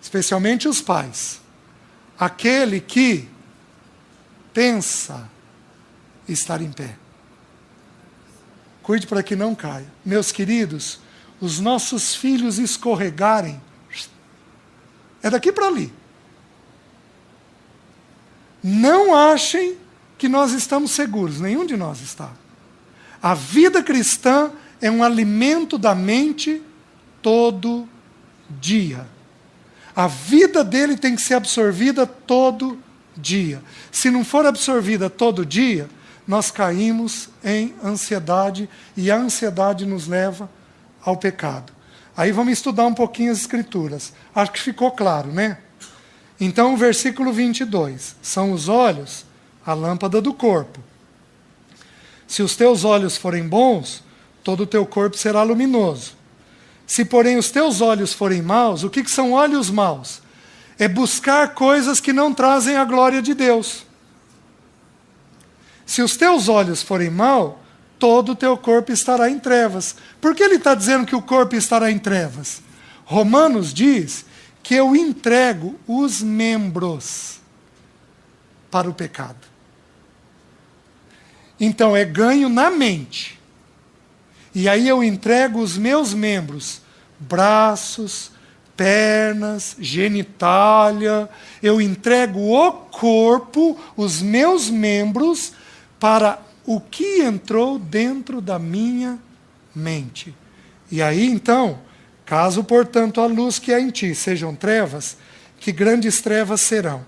especialmente os pais, aquele que pensa estar em pé, cuide para que não caia. Meus queridos, os nossos filhos escorregarem, é daqui para ali. Não achem que nós estamos seguros, nenhum de nós está. A vida cristã é um alimento da mente todo dia. A vida dele tem que ser absorvida todo dia. Se não for absorvida todo dia, nós caímos em ansiedade, e a ansiedade nos leva ao pecado. Aí vamos estudar um pouquinho as Escrituras. Acho que ficou claro, né? Então, o versículo 22. São os olhos a lâmpada do corpo. Se os teus olhos forem bons, todo o teu corpo será luminoso. Se, porém, os teus olhos forem maus, o que são olhos maus? É buscar coisas que não trazem a glória de Deus. Se os teus olhos forem maus, todo o teu corpo estará em trevas. Por que ele está dizendo que o corpo estará em trevas? Romanos diz que eu entrego os membros para o pecado. Então é ganho na mente. E aí eu entrego os meus membros, braços, pernas, genitália, eu entrego o corpo, os meus membros, para o que entrou dentro da minha mente. E aí então, caso, portanto, a luz que há em ti sejam trevas, que grandes trevas serão.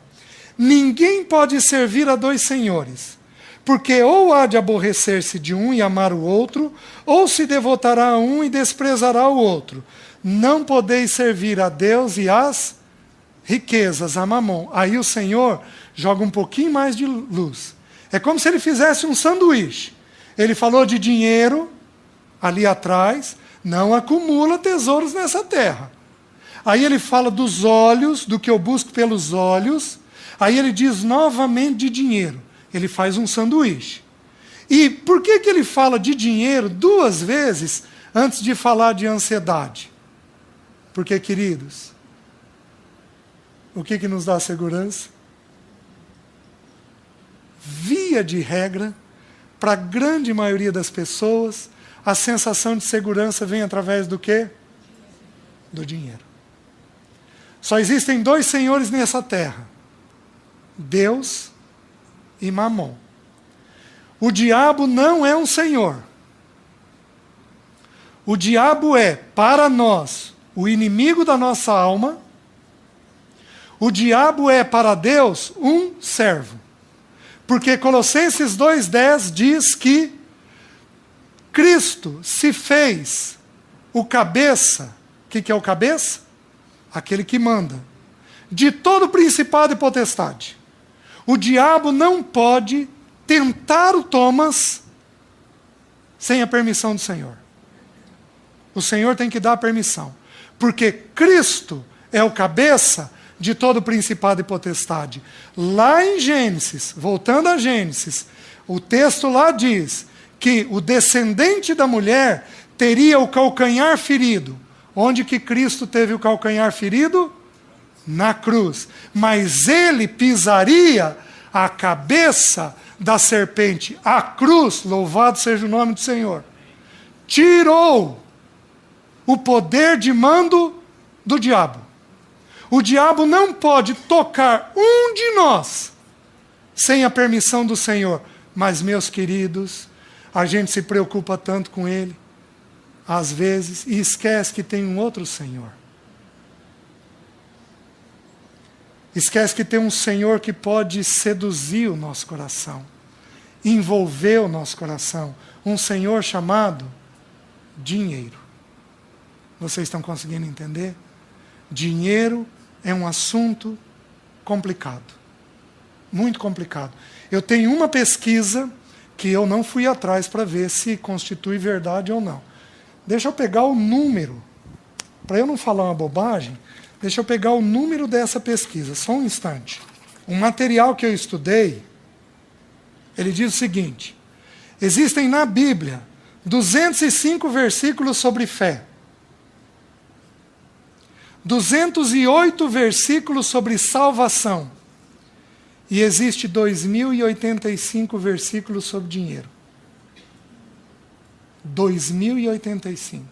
Ninguém pode servir a 2 senhores, porque ou há de aborrecer-se de um e amar o outro, ou se devotará a um e desprezará o outro. Não podeis servir a Deus e às riquezas, a mamon. Aí o Senhor joga um pouquinho mais de luz. É como se ele fizesse um sanduíche. Ele falou de dinheiro ali atrás, não acumula tesouros nessa terra. Aí ele fala dos olhos, do que eu busco pelos olhos. Aí ele diz novamente de dinheiro. Ele faz um sanduíche. E por que ele fala de dinheiro 2 vezes antes de falar de ansiedade? Porque, queridos, o que nos dá segurança? Via de regra, para a grande maioria das pessoas, a sensação de segurança vem através do quê? Do dinheiro. Só existem 2 senhores nessa terra: Deus e Mamon. O diabo não é um senhor. O diabo é, para nós, o inimigo da nossa alma, O diabo é para Deus um servo. Porque Colossenses 2,10 diz que Cristo se fez o cabeça. O que é o cabeça? Aquele que manda. De todo principado e potestade. O diabo não pode tentar o Thomas sem a permissão do Senhor. O Senhor tem que dar a permissão. Porque Cristo é o cabeça de todo principado e potestade. Lá em Gênesis, voltando a Gênesis, o texto lá diz que o descendente da mulher teria o calcanhar ferido. Onde que Cristo teve o calcanhar ferido? Na cruz. Mas ele pisaria a cabeça da serpente. A cruz, louvado seja o nome do Senhor, tirou o poder de mando do diabo. O diabo não pode tocar um de nós sem a permissão do Senhor. Mas, meus queridos, a gente se preocupa tanto com ele, às vezes, e esquece que tem um outro Senhor. Esquece que tem um Senhor que pode seduzir o nosso coração, envolver o nosso coração. Um Senhor chamado dinheiro. Vocês estão conseguindo entender? Dinheiro é um assunto complicado. Muito complicado. Eu tenho uma pesquisa que eu não fui atrás para ver se constitui verdade ou não. Deixa eu pegar o número. Para eu não falar uma bobagem, deixa eu pegar o número dessa pesquisa. Só um instante. Um material que eu estudei, ele diz o seguinte: existem na Bíblia 205 versículos sobre fé. 208 versículos sobre salvação. E existe 2085 versículos sobre dinheiro. 2085.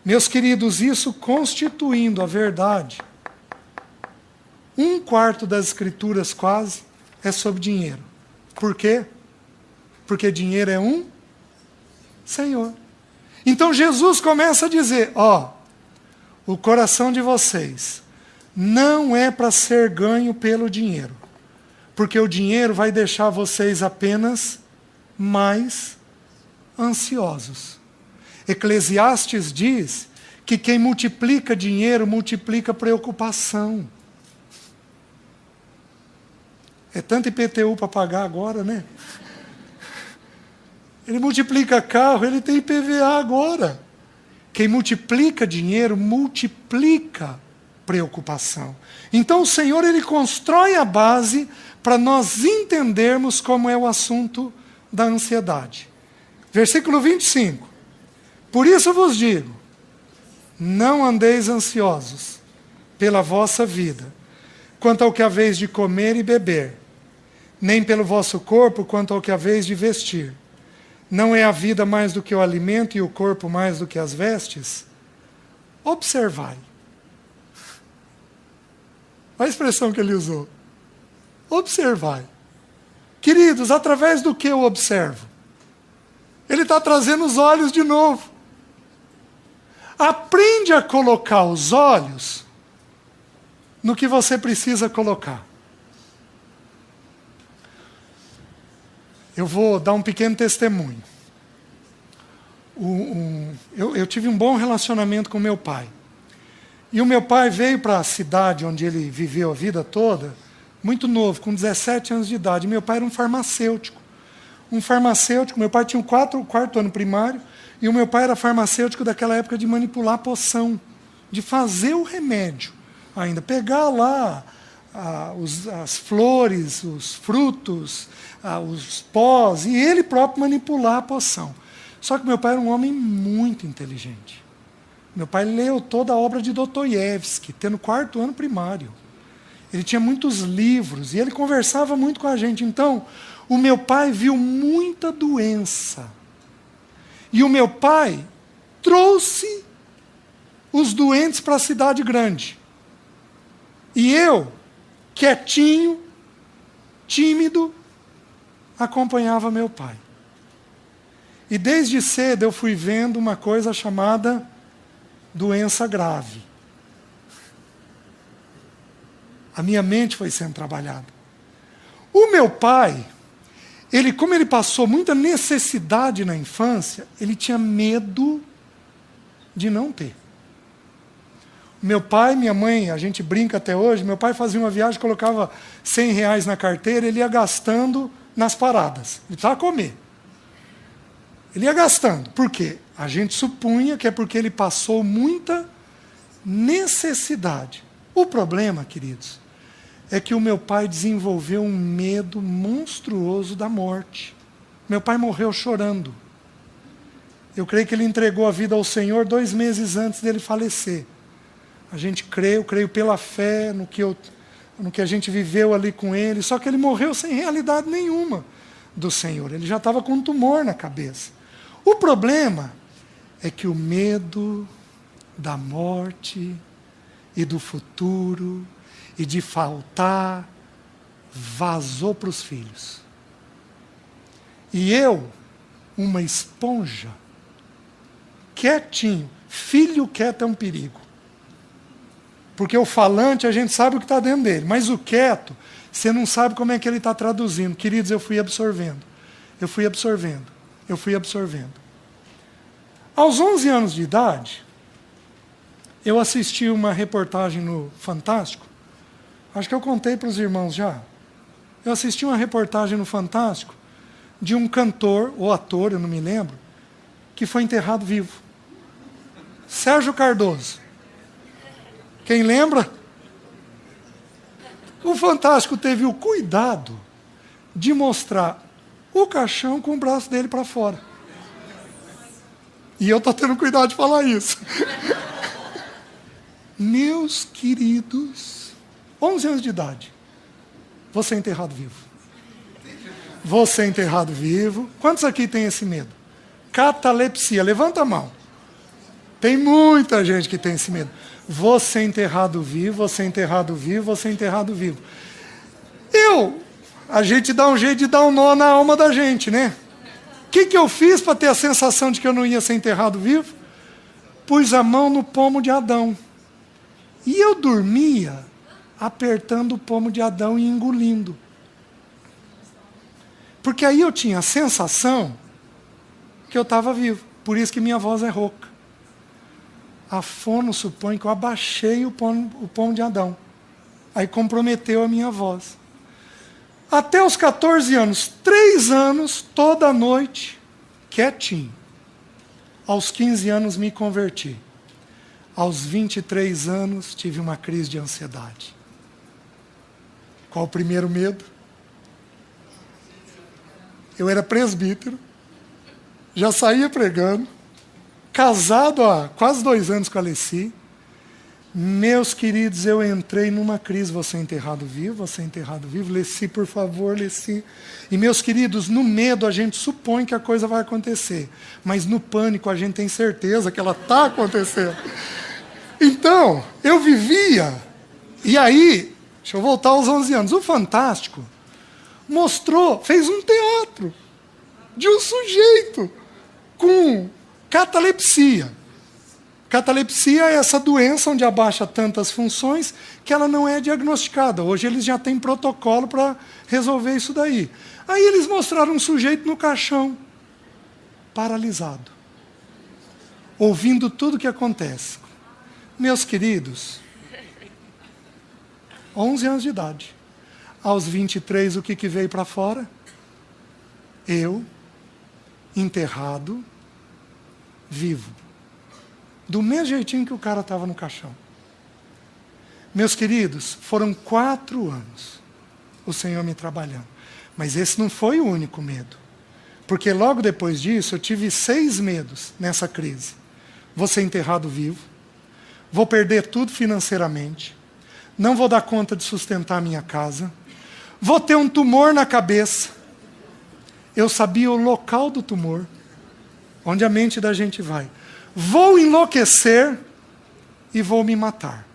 Meus queridos, isso constituindo a verdade, 1/4 das escrituras quase é sobre dinheiro. Por quê? Porque dinheiro é um Senhor. Então Jesus começa a dizer, o coração de vocês não é para ser ganho pelo dinheiro. Porque o dinheiro vai deixar vocês apenas mais ansiosos. Eclesiastes diz que quem multiplica dinheiro, multiplica preocupação. É tanto IPTU para pagar agora, né? Ele multiplica carro, ele tem IPVA agora. Quem multiplica dinheiro, multiplica preocupação. Então o Senhor, ele constrói a base para nós entendermos como é o assunto da ansiedade. Versículo 25. Por isso vos digo, não andeis ansiosos pela vossa vida, quanto ao que haveis de comer e beber, nem pelo vosso corpo, quanto ao que haveis de vestir. Não é a vida mais do que o alimento e o corpo mais do que as vestes? Observai. Olha a expressão que ele usou. Observai. Queridos, através do que eu observo? Ele está trazendo os olhos de novo. Aprende a colocar os olhos no que você precisa colocar. Eu vou dar um pequeno testemunho. Eu tive um bom relacionamento com meu pai. E o meu pai veio para a cidade onde ele viveu a vida toda, muito novo, com 17 anos de idade. Meu pai era um farmacêutico. Meu pai tinha o quarto ano primário, e o meu pai era farmacêutico daquela época de manipular poção, de fazer o remédio ainda. Pegar lá as flores, os frutos, os pós, e ele próprio manipular a poção. Só que meu pai era um homem muito inteligente. Meu pai leu toda a obra de Dostoiévski, tendo 4º ano primário. Ele tinha muitos livros, e ele conversava muito com a gente. Então, o meu pai viu muita doença. E o meu pai trouxe os doentes para a cidade grande. E eu, quietinho, tímido, acompanhava meu pai. E desde cedo eu fui vendo uma coisa chamada doença grave. A minha mente foi sendo trabalhada. O meu pai, como ele passou muita necessidade na infância, ele tinha medo de não ter. Meu pai, minha mãe, a gente brinca até hoje, meu pai fazia uma viagem, colocava R$100 na carteira, ele ia gastando nas paradas. Ele precisava comer. Ele ia gastando. Por quê? A gente supunha que é porque ele passou muita necessidade. O problema, queridos, é que o meu pai desenvolveu um medo monstruoso da morte. Meu pai morreu chorando. Eu creio que ele entregou a vida ao Senhor 2 meses antes dele falecer. A gente crê, eu creio pela fé no que a gente viveu ali com ele, só que ele morreu sem realidade nenhuma do Senhor. Ele já estava com um tumor na cabeça. O problema é que o medo da morte e do futuro e de faltar vazou para os filhos. E eu, uma esponja, quietinho, filho quieto é um perigo. Porque o falante, a gente sabe o que está dentro dele, mas o quieto, você não sabe como é que ele está traduzindo. Queridos, eu fui absorvendo. Aos 11 anos de idade, eu assisti uma reportagem no Fantástico. Acho que eu contei para os irmãos já. Eu assisti uma reportagem no Fantástico de um cantor, ou ator, eu não me lembro, que foi enterrado vivo. Sérgio Cardoso. Quem lembra? O Fantástico teve o cuidado de mostrar o caixão com o braço dele para fora. E eu estou tendo cuidado de falar isso. Meus queridos, 11 anos de idade, você é enterrado vivo. Você é enterrado vivo. Quantos aqui tem esse medo? Catalepsia, levanta a mão. Tem muita gente que tem esse medo. Você é enterrado vivo, você é enterrado vivo, você é enterrado vivo. A gente dá um jeito de dar um nó na alma da gente, né? O que eu fiz para ter a sensação de que eu não ia ser enterrado vivo? Pus a mão no pomo de Adão. E eu dormia apertando o pomo de Adão e engolindo. Porque aí eu tinha a sensação que eu estava vivo. Por isso que minha voz é rouca. A fono supõe que eu abaixei o pomo de Adão. Aí comprometeu a minha voz. Até os 14 anos, 3 anos, toda noite, quietinho. Aos 15 anos me converti. Aos 23 anos tive uma crise de ansiedade. Qual o primeiro medo? Eu era presbítero, já saía pregando, casado há quase 2 anos com a Alessi. Meus queridos, eu entrei numa crise. Você é enterrado vivo, você é enterrado vivo. Alessi, por favor, Alessi. E meus queridos, no medo a gente supõe que a coisa vai acontecer. Mas no pânico a gente tem certeza que ela está acontecendo. Então, eu vivia. E aí, deixa eu voltar aos 11 anos. O Fantástico fez um teatro de um sujeito com catalepsia. Catalepsia é essa doença onde abaixa tantas funções que ela não é diagnosticada. Hoje eles já têm protocolo para resolver isso daí. Aí eles mostraram um sujeito no caixão, paralisado, ouvindo tudo o que acontece. Meus queridos, 11 anos de idade. Aos 23, o que veio para fora? Eu, enterrado, vivo. Do mesmo jeitinho que o cara estava no caixão. Meus queridos, foram 4 anos o Senhor me trabalhando. Mas esse não foi o único medo. Porque logo depois disso, eu tive 6 medos nessa crise. Vou ser enterrado vivo. Vou perder tudo financeiramente. Não vou dar conta de sustentar a minha casa. Vou ter um tumor na cabeça. Eu sabia o local do tumor, onde a mente da gente vai. Vou enlouquecer e vou me matar.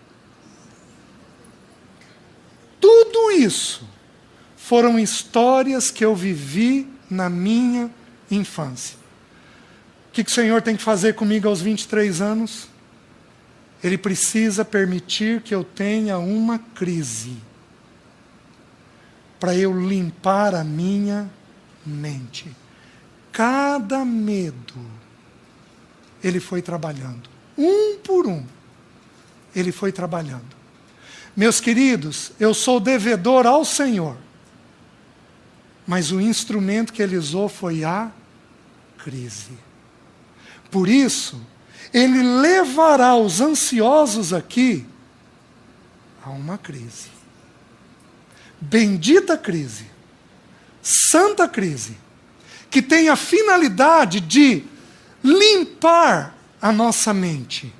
Tudo isso foram histórias que eu vivi na minha infância. O que o Senhor tem que fazer comigo aos 23 anos? Ele precisa permitir que eu tenha uma crise para eu limpar a minha mente. Cada medo, Ele foi trabalhando. Um por um, Ele foi trabalhando. Meus queridos, eu sou devedor ao Senhor. Mas o instrumento que Ele usou foi a crise. Por isso, Ele levará os ansiosos aqui a uma crise. Bendita crise. Santa crise. Que tem a finalidade de limpar a nossa mente.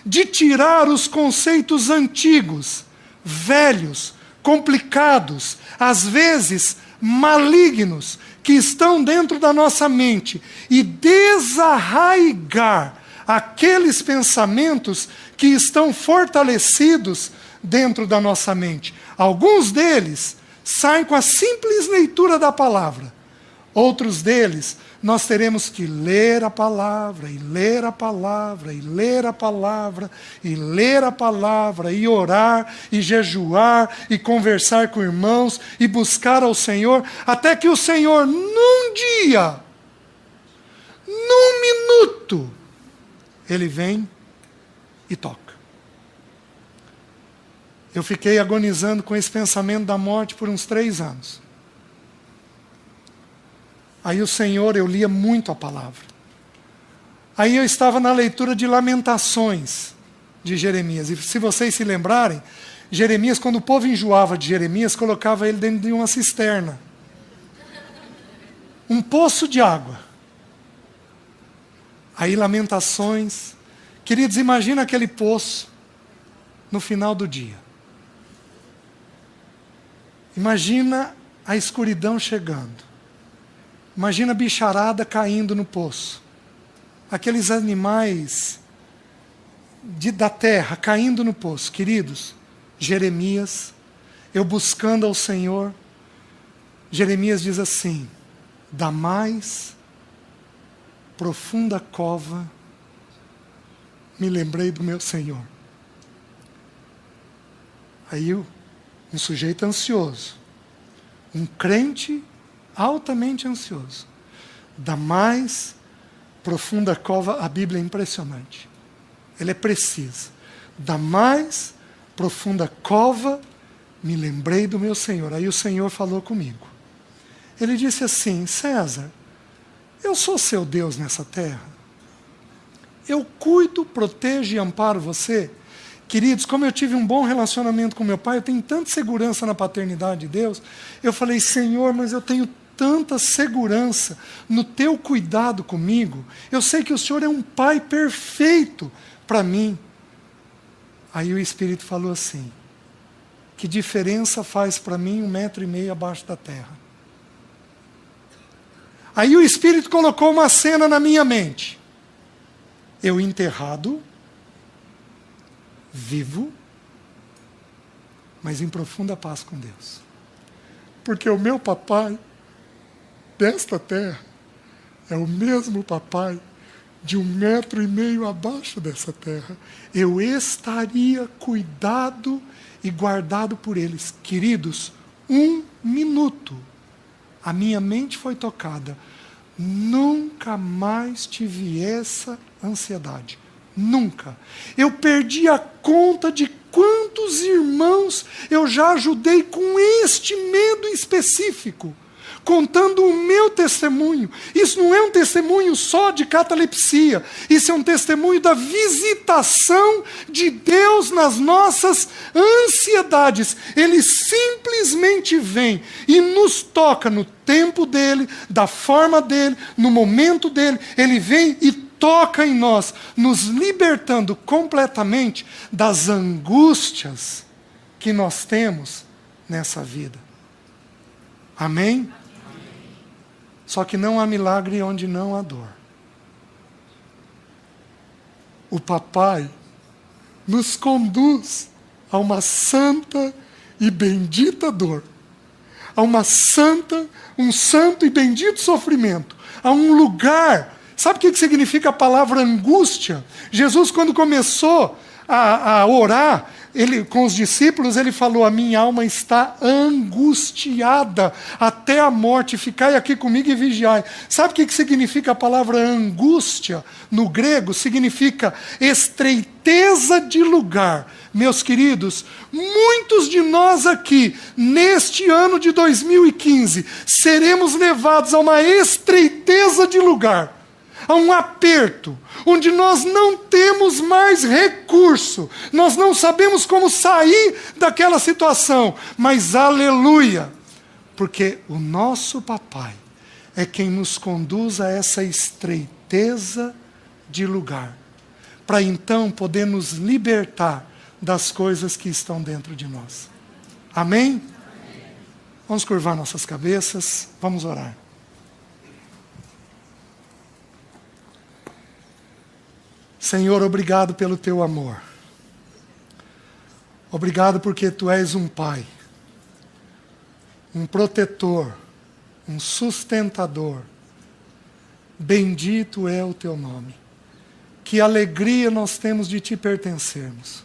De tirar os conceitos antigos, velhos, complicados, às vezes malignos, que estão dentro da nossa mente e desarraigar aqueles pensamentos que estão fortalecidos dentro da nossa mente. Alguns deles saem com a simples leitura da palavra. Outros deles, nós teremos que ler a palavra, e ler a palavra, e ler a palavra, e ler a palavra, e orar, e jejuar, e conversar com irmãos, e buscar ao Senhor, até que o Senhor, num dia, num minuto, Ele vem e toca. Eu fiquei agonizando com esse pensamento da morte por uns 3 anos. Aí o Senhor, eu lia muito a palavra. Aí eu estava na leitura de Lamentações de Jeremias. E se vocês se lembrarem, Jeremias, quando o povo enjoava de Jeremias, colocava ele dentro de uma cisterna. Um poço de água. Aí Lamentações. Queridos, imagina aquele poço no final do dia. Imagina a escuridão chegando. Imagina a bicharada caindo no poço. Aqueles animais da terra caindo no poço. Queridos, Jeremias, eu buscando ao Senhor, Jeremias diz assim: da mais profunda cova me lembrei do meu Senhor. Aí um sujeito ansioso, um crente altamente ansioso, da mais profunda cova, a Bíblia é impressionante, ela é precisa, da mais profunda cova me lembrei do meu Senhor. Aí o Senhor falou comigo, Ele disse assim: César, eu sou seu Deus nessa terra, eu cuido, protejo e amparo você. Queridos, como eu tive um bom relacionamento com meu pai, eu tenho tanta segurança na paternidade de Deus, eu falei: Senhor, mas eu tenho tanta segurança no teu cuidado comigo, eu sei que o Senhor é um pai perfeito para mim. Aí o Espírito falou assim: que diferença faz para mim 1,5 metro abaixo da terra? Aí o Espírito colocou uma cena na minha mente, eu enterrado, vivo, mas em profunda paz com Deus, porque o meu papai desta terra é o mesmo papai de 1,5 metro abaixo dessa terra. Eu estaria cuidado e guardado por eles. Queridos, 1 minuto, a minha mente foi tocada. Nunca mais tive essa ansiedade. Nunca. Eu perdi a conta de quantos irmãos eu já ajudei com este medo específico, contando o meu testemunho. Isso não é um testemunho só de catalepsia, isso é um testemunho da visitação de Deus nas nossas ansiedades. Ele simplesmente vem e nos toca no tempo dele, da forma dele, no momento dele. Ele vem e toca em nós, nos libertando completamente das angústias que nós temos nessa vida. Amém? Só que não há milagre onde não há dor. O papai nos conduz a uma santa e bendita dor, a um santo e bendito sofrimento, a um lugar. Sabe o que significa a palavra angústia? Jesus, quando começou a orar, com os discípulos, ele falou: a minha alma está angustiada até a morte, ficai aqui comigo e vigiai. Sabe o que significa a palavra angústia? No grego, significa estreiteza de lugar. Meus queridos, muitos de nós aqui, neste ano de 2015, seremos levados a uma estreiteza de lugar, a um aperto, onde nós não temos mais recurso, nós não sabemos como sair daquela situação, mas aleluia, porque o nosso papai é quem nos conduz a essa estreiteza de lugar, para então poder nos libertar das coisas que estão dentro de nós. Amém? Vamos curvar nossas cabeças, vamos orar. Senhor, obrigado pelo teu amor. Obrigado porque tu és um pai, um protetor, um sustentador. Bendito é o teu nome. Que alegria nós temos de te pertencermos.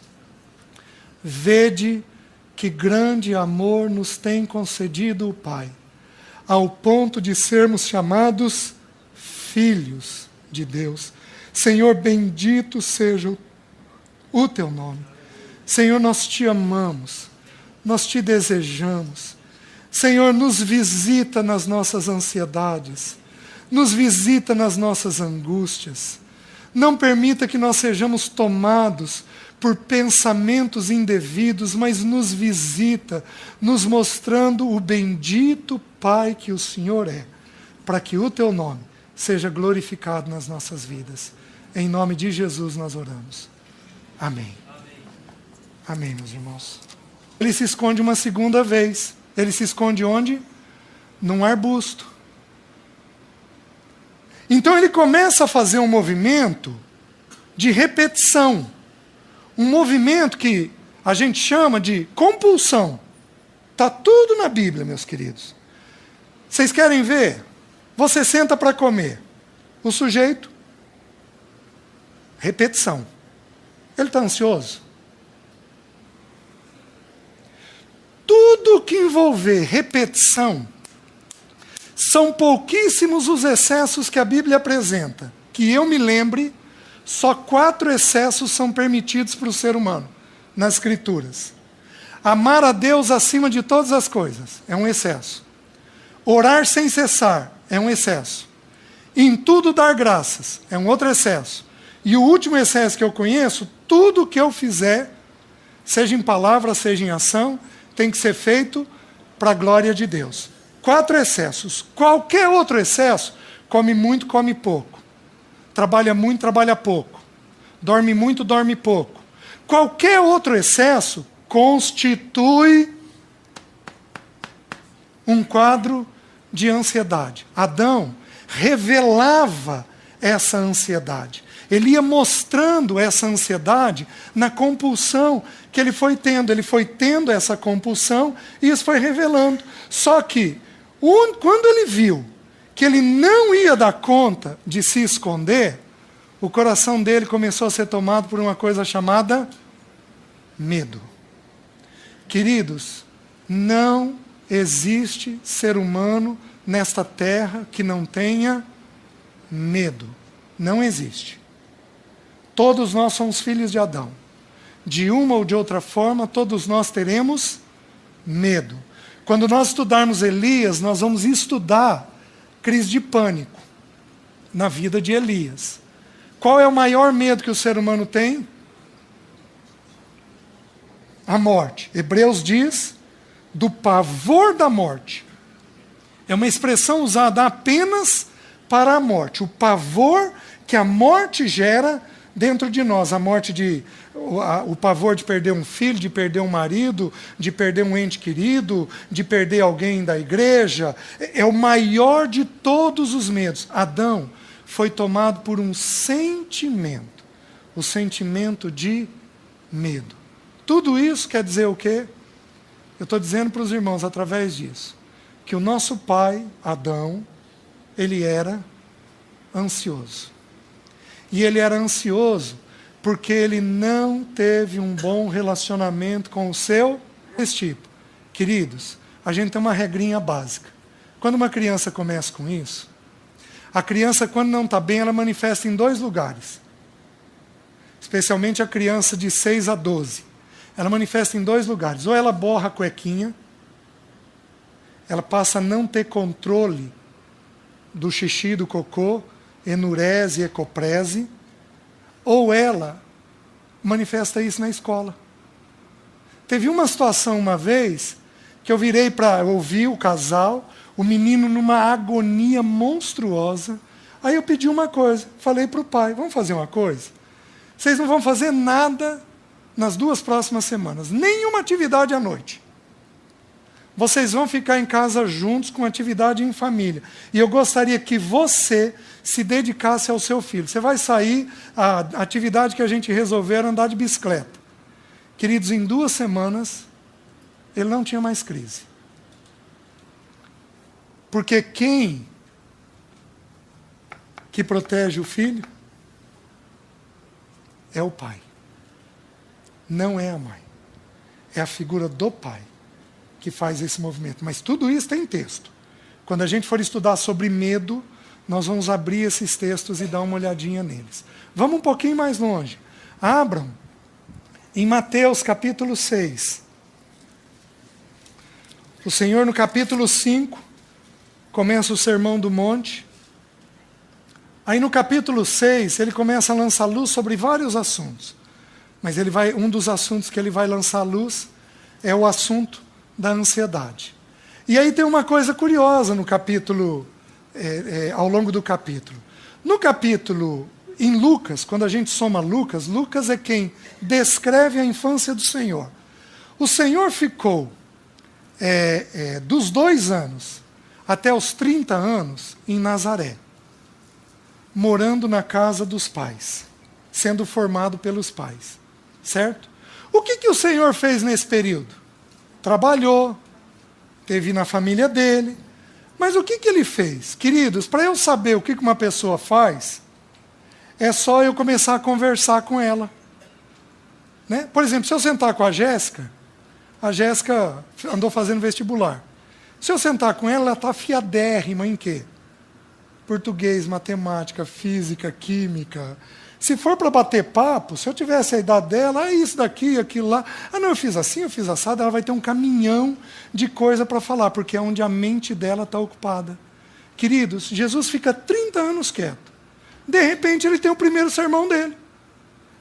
Vede que grande amor nos tem concedido o Pai, ao ponto de sermos chamados filhos de Deus. Senhor, bendito seja o teu nome. Senhor, nós te amamos, nós te desejamos. Senhor, nos visita nas nossas ansiedades, nos visita nas nossas angústias. Não permita que nós sejamos tomados por pensamentos indevidos, mas nos visita, nos mostrando o bendito Pai que o Senhor é, para que o teu nome seja glorificado nas nossas vidas. Em nome de Jesus nós oramos. Amém. Amém, meus irmãos. Ele se esconde uma segunda vez. Ele se esconde onde? Num arbusto. Então ele começa a fazer um movimento de repetição. Um movimento que a gente chama de compulsão. Está tudo na Bíblia, meus queridos. Vocês querem ver? Você senta para comer. O sujeito, repetição. Ele está ansioso? Tudo que envolver repetição, são pouquíssimos os excessos que a Bíblia apresenta. Que eu me lembre, só 4 excessos são permitidos para o ser humano, nas Escrituras. Amar a Deus acima de todas as coisas, é um excesso. Orar sem cessar, é um excesso. Em tudo dar graças, é um outro excesso. E o último excesso que eu conheço, tudo que eu fizer, seja em palavra, seja em ação, tem que ser feito para a glória de Deus. 4 excessos. Qualquer outro excesso, come muito, come pouco. Trabalha muito, trabalha pouco. Dorme muito, dorme pouco. Qualquer outro excesso constitui um quadro de ansiedade. Adão revelava essa ansiedade. Ele ia mostrando essa ansiedade na compulsão que ele foi tendo. Ele foi tendo essa compulsão e isso foi revelando. Só que, quando ele viu que ele não ia dar conta de se esconder, o coração dele começou a ser tomado por uma coisa chamada medo. Queridos, não existe ser humano nesta terra que não tenha medo. Não existe. Todos nós somos filhos de Adão. De uma ou de outra forma, todos nós teremos medo. Quando nós estudarmos Elias, nós vamos estudar crise de pânico na vida de Elias. Qual é o maior medo que o ser humano tem? A morte. Hebreus diz do pavor da morte. É uma expressão usada apenas para a morte. O pavor que a morte gera dentro de nós. O pavor de perder um filho, de perder um marido, de perder um ente querido, de perder alguém da igreja. É o maior de todos os medos. Adão foi tomado por um sentimento. O sentimento de medo. Tudo isso quer dizer o quê? Eu estou dizendo para os irmãos, através disso, que o nosso pai, Adão, ele era ansioso. E ele era ansioso Porque ele não teve um bom relacionamento com o seu desse tipo. Queridos, a gente tem uma regrinha básica. Quando uma criança começa com isso, a criança, quando não está bem, ela manifesta em 2 lugares. Especialmente a criança de 6 a 12. Ela manifesta em 2 lugares. Ou ela borra a cuequinha, ela passa a não ter controle do xixi, do cocô, enurese, ecoprese, ou ela manifesta isso na escola. Teve uma situação uma vez que eu virei para ouvir o casal, o menino numa agonia monstruosa. Aí eu pedi uma coisa, falei para o pai, vamos fazer uma coisa? Vocês não vão fazer nada nas 2 próximas semanas, nenhuma atividade à noite. Vocês vão ficar em casa juntos com atividade em família. E eu gostaria que você se dedicasse ao seu filho. Você vai sair, a atividade que a gente resolveu era andar de bicicleta. Queridos, em 2 semanas, ele não tinha mais crise. Porque quem que protege o filho é o pai. Não é a mãe. É a figura do pai que faz esse movimento. Mas tudo isso tem texto. Quando a gente for estudar sobre medo, nós vamos abrir esses textos e dar uma olhadinha neles. Vamos um pouquinho mais longe. Abram em Mateus capítulo 6. O Senhor no capítulo 5 começa o Sermão do Monte. Aí no capítulo 6 ele começa a lançar luz sobre vários assuntos. Mas um dos assuntos que ele vai lançar luz é o assunto da ansiedade. E aí tem uma coisa curiosa no capítulo, ao longo do capítulo. No capítulo, em Lucas, quando a gente soma Lucas, Lucas é quem descreve a infância do Senhor. O Senhor ficou dos 2 anos até os 30 anos em Nazaré, morando na casa dos pais, sendo formado pelos pais. Certo? O que o Senhor fez nesse período? Trabalhou, teve na família dele. Mas o que ele fez? Queridos, para eu saber o que uma pessoa faz, é só eu começar a conversar com ela. Né? Por exemplo, se eu sentar com a Jéssica andou fazendo vestibular. Se eu sentar com ela está afiadérrima em quê? Português, matemática, física, química. Se for para bater papo, se eu tivesse a idade dela, isso daqui, aquilo lá. Não, eu fiz assim, eu fiz assado, ela vai ter um caminhão de coisa para falar, porque é onde a mente dela está ocupada. Queridos, Jesus fica 30 anos quieto. De repente, ele tem o primeiro sermão dele.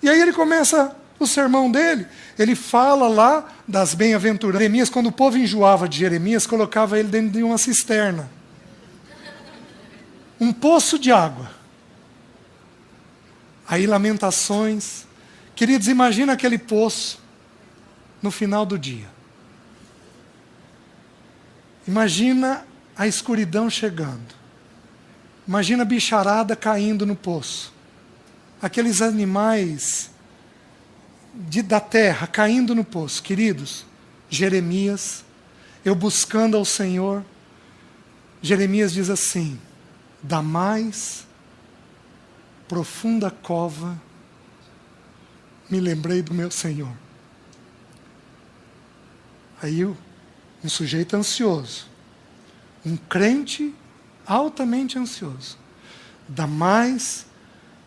E aí ele começa o sermão dele, ele fala lá das bem-aventuranças. Jeremias, quando o povo enjoava de Jeremias, colocava ele dentro de uma cisterna. Um poço de água. Aí Lamentações. Queridos, imagina aquele poço no final do dia. Imagina a escuridão chegando. Imagina a bicharada caindo no poço. Aqueles animais da terra caindo no poço. Queridos, Jeremias, eu buscando ao Senhor, Jeremias diz assim: da mais profunda cova, me lembrei do meu Senhor. Aí um sujeito ansioso, um crente altamente ansioso, da mais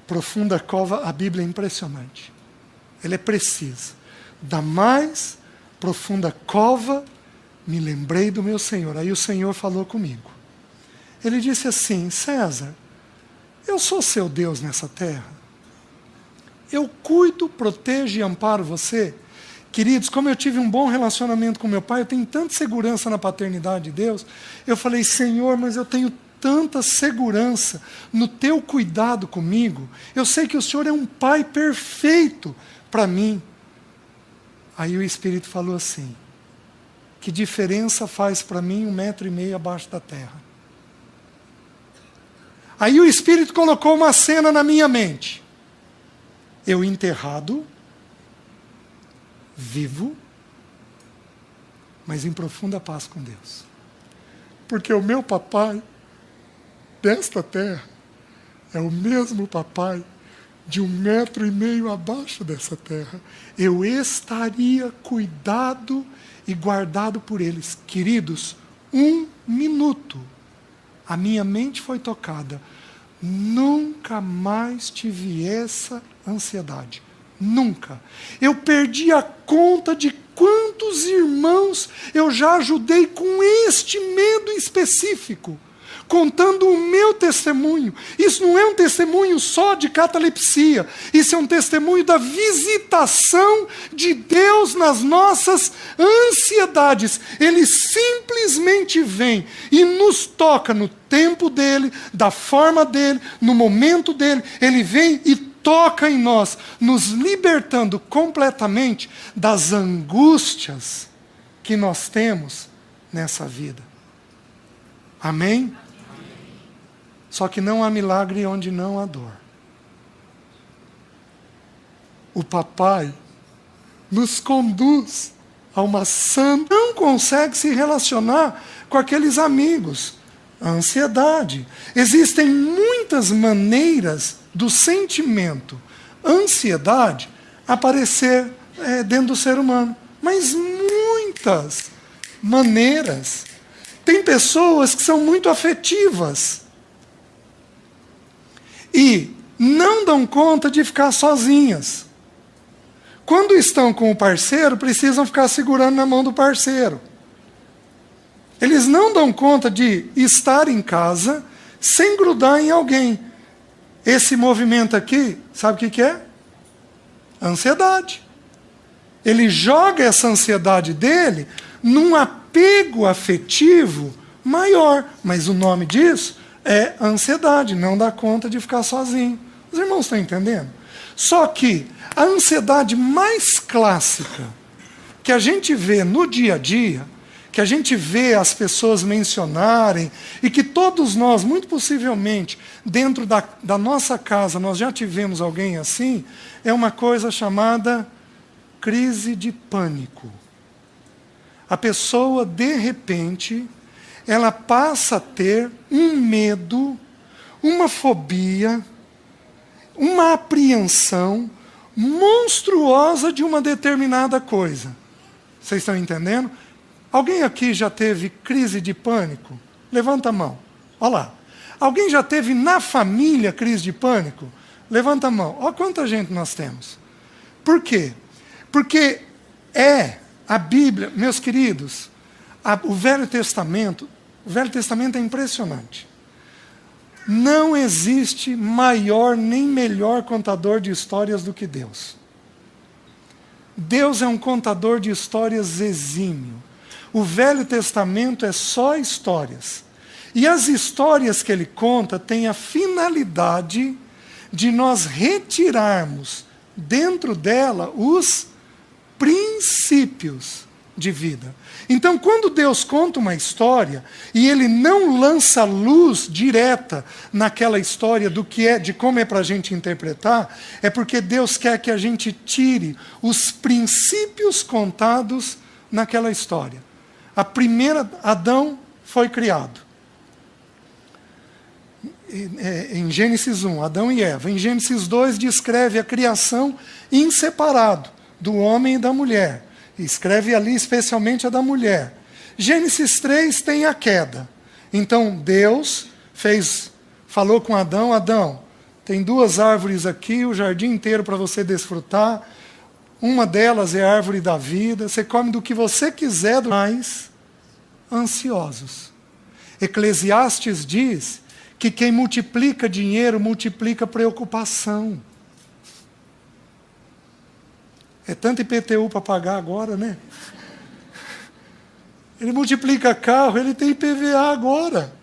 profunda cova, a Bíblia é impressionante. Ela é precisa. Da mais profunda cova, me lembrei do meu Senhor. Aí o Senhor falou comigo. Ele disse assim: César, eu sou seu Deus nessa terra. Eu cuido, protejo e amparo você. Queridos, como eu tive um bom relacionamento com meu pai, eu tenho tanta segurança na paternidade de Deus. Eu falei: Senhor, mas eu tenho tanta segurança no teu cuidado comigo. Eu sei que o Senhor é um pai perfeito para mim. Aí o Espírito falou assim: que diferença faz para mim 1,5 metro abaixo da terra? Aí o Espírito colocou uma cena na minha mente. Eu enterrado, vivo, mas em profunda paz com Deus. Porque o meu papai desta terra é o mesmo papai de 1,5 metro abaixo dessa terra, eu estaria cuidado e guardado por eles. Queridos, 1 minuto, a minha mente foi tocada. Nunca mais tive essa ansiedade. Nunca. Eu perdi a conta de quantos irmãos eu já ajudei com este medo específico, contando o meu testemunho. Isso não é um testemunho só de catalepsia, isso é um testemunho da visitação de Deus nas nossas ansiedades. Ele simplesmente vem e nos toca no tempo dele, da forma dele, no momento dele. Ele vem e toca em nós, nos libertando completamente das angústias que nós temos nessa vida. Amém? Só que não há milagre onde não há dor. O papai nos conduz a uma santa... Não consegue se relacionar com aqueles amigos. A ansiedade. Existem muitas maneiras do sentimento ansiedade aparecer dentro do ser humano. Mas muitas maneiras. Tem pessoas que são muito afetivas e não dão conta de ficar sozinhas. Quando estão com o parceiro, precisam ficar segurando na mão do parceiro. Eles não dão conta de estar em casa sem grudar em alguém. Esse movimento aqui, sabe o que é? Ansiedade. Ele joga essa ansiedade dele num apego afetivo maior. Mas o nome disso é ansiedade, não dá conta de ficar sozinho. Os irmãos estão entendendo? Só que a ansiedade mais clássica que a gente vê no dia a dia, que a gente vê as pessoas mencionarem, e que todos nós, muito possivelmente, dentro da nossa casa, nós já tivemos alguém assim, é uma coisa chamada crise de pânico. A pessoa, de repente, ela passa a ter um medo, uma fobia, uma apreensão monstruosa de uma determinada coisa. Vocês estão entendendo? Alguém aqui já teve crise de pânico? Levanta a mão. Olha lá. Alguém já teve na família crise de pânico? Levanta a mão. Olha quanta gente nós temos. Por quê? Porque a Bíblia, meus queridos, o Velho Testamento é impressionante. Não existe maior nem melhor contador de histórias do que Deus. Deus é um contador de histórias exímio. O Velho Testamento é só histórias. E as histórias que ele conta têm a finalidade de nós retirarmos dentro dela os princípios de vida. Então, quando Deus conta uma história e ele não lança luz direta naquela história do que é, de como é para a gente interpretar, é porque Deus quer que a gente tire os princípios contados naquela história. A primeira, Adão foi criado. Em Gênesis 1, Adão e Eva. Em Gênesis 2, descreve a criação em separado, do homem e da mulher. Escreve ali especialmente a da mulher. Gênesis 3 tem a queda. Então Deus falou com Adão: Adão, tem 2 árvores aqui, o jardim inteiro para você desfrutar. Uma delas é a árvore da vida. Você come do que você quiser, mais ansiosos. Eclesiastes diz que quem multiplica dinheiro multiplica preocupação. É tanto IPTU para pagar agora, né? Ele multiplica carro, ele tem IPVA agora.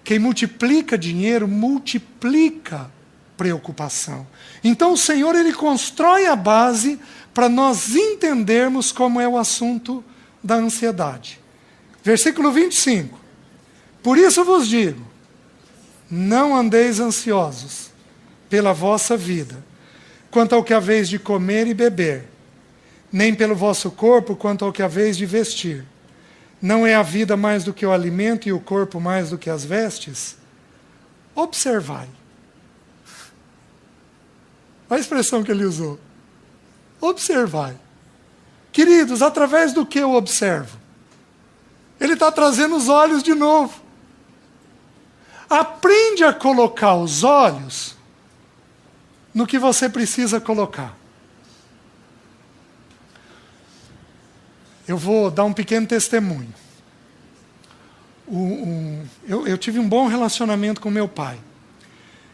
Quem multiplica dinheiro, multiplica preocupação. Então o Senhor, ele constrói a base para nós entendermos como é o assunto da ansiedade. Versículo 25. Por isso vos digo, não andeis ansiosos pela vossa vida, quanto ao que haveis de comer e beber, nem pelo vosso corpo, quanto ao que haveis de vestir. Não é a vida mais do que o alimento e o corpo mais do que as vestes? Observai. Olha a expressão que ele usou. Observai. Queridos, através do que eu observo? Ele está trazendo os olhos de novo. Aprende a colocar os olhos no que você precisa colocar. Eu vou dar um pequeno testemunho. Eu tive um bom relacionamento com meu pai.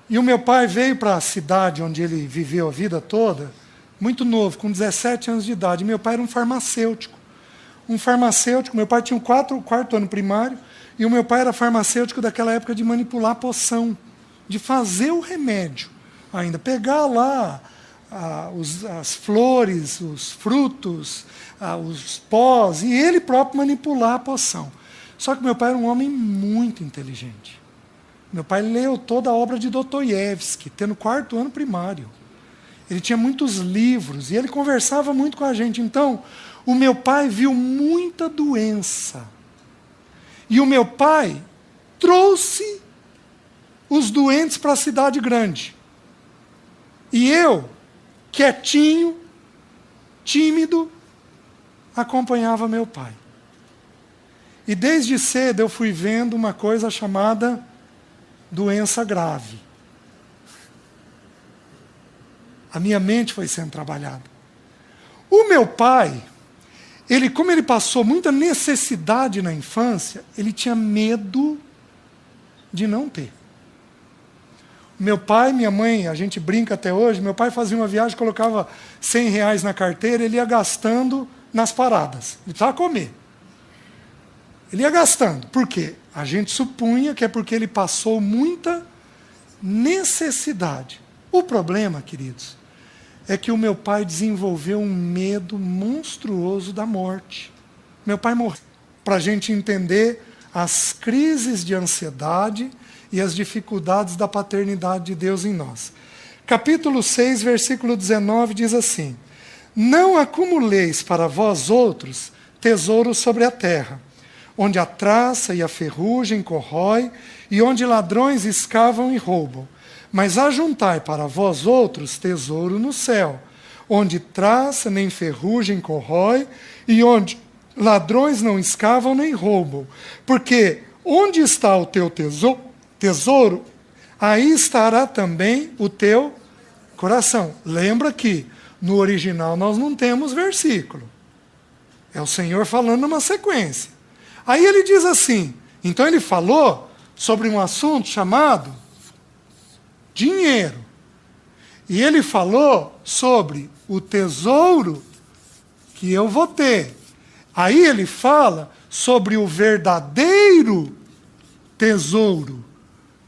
E o meu pai veio para a cidade onde ele viveu a vida toda, muito novo, com 17 anos de idade. Meu pai era um farmacêutico. Meu pai tinha o quarto ano primário, e o meu pai era farmacêutico daquela época de manipular poção, de fazer o remédio ainda. Pegar lá as flores, os frutos, os pós, e ele próprio manipular a poção. Só que meu pai era um homem muito inteligente. Meu pai leu toda a obra de Dostoiévski, tendo quarto ano primário. Ele tinha muitos livros, e ele conversava muito com a gente. Então, o meu pai viu muita doença. E o meu pai trouxe os doentes para a cidade grande. E eu, quietinho, tímido, acompanhava meu pai. E desde cedo eu fui vendo uma coisa chamada doença grave. A minha mente foi sendo trabalhada. O meu pai, como ele passou muita necessidade na infância, ele tinha medo de não ter. Meu pai, minha mãe, a gente brinca até hoje, meu pai fazia uma viagem, colocava R$100 na carteira, ele ia gastando nas paradas. Ele precisava comer. Ele ia gastando. Por quê? A gente supunha que é porque ele passou muita necessidade. O problema, queridos, é que o meu pai desenvolveu um medo monstruoso da morte. Meu pai morreu. Para a gente entender as crises de ansiedade e as dificuldades da paternidade de Deus em nós. Capítulo 6, versículo 19 diz assim: Não acumuleis para vós outros tesouros sobre a terra, onde a traça e a ferrugem corrói, e onde ladrões escavam e roubam. Mas ajuntai para vós outros tesouro no céu, onde traça nem ferrugem corrói, e onde ladrões não escavam nem roubam. Porque onde está o teu tesouro, aí estará também o teu coração. Lembra que no original nós não temos versículo. É o Senhor falando numa sequência. Aí ele diz assim, então ele falou sobre um assunto chamado dinheiro. E ele falou sobre o tesouro que eu vou ter. Aí ele fala sobre o verdadeiro tesouro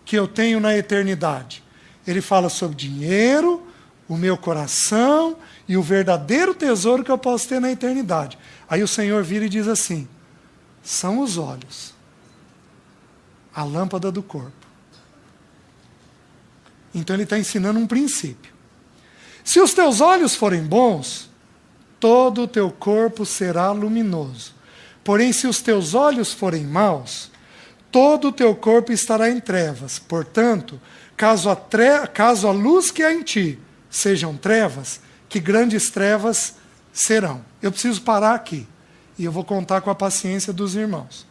que eu tenho na eternidade. Ele fala sobre dinheiro, o meu coração e o verdadeiro tesouro que eu posso ter na eternidade. Aí o Senhor vira e diz assim: são os olhos, a lâmpada do corpo. Então ele está ensinando um princípio. Se os teus olhos forem bons, todo o teu corpo será luminoso. Porém, se os teus olhos forem maus, todo o teu corpo estará em trevas. Portanto, caso a luz que há em ti sejam trevas, que grandes trevas serão. Eu preciso parar aqui. E eu vou contar com a paciência dos irmãos.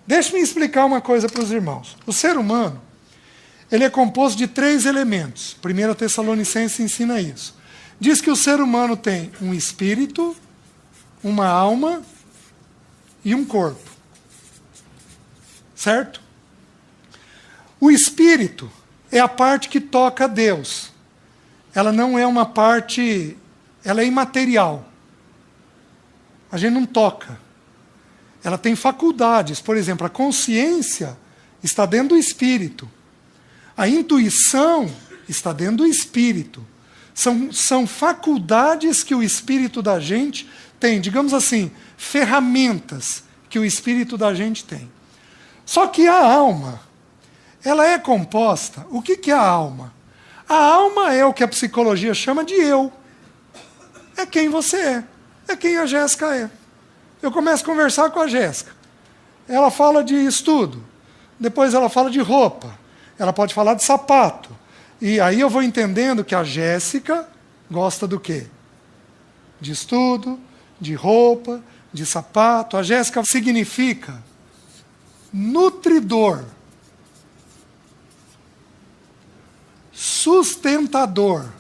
Deixe-me explicar uma coisa para os irmãos. O ser humano, ele é composto de 3 elementos. 1 Tessalonicenses ensina isso. Diz que o ser humano tem um espírito, uma alma e um corpo. Certo? O espírito é a parte que toca a Deus. Ela não é uma parte, ela é imaterial. A gente não toca. Ela tem faculdades. Por exemplo, a consciência está dentro do espírito. A intuição está dentro do espírito. São faculdades que o espírito da gente tem. Digamos assim, ferramentas que o espírito da gente tem. Só que a alma, ela é composta. O que é a alma? A alma é o que a psicologia chama de eu. É quem você é. É quem a Jéssica é. Eu começo a conversar com a Jéssica. Ela fala de estudo. Depois ela fala de roupa. Ela pode falar de sapato. E aí eu vou entendendo que a Jéssica gosta do quê? De estudo, de roupa, de sapato. A Jéssica significa nutridor, sustentador,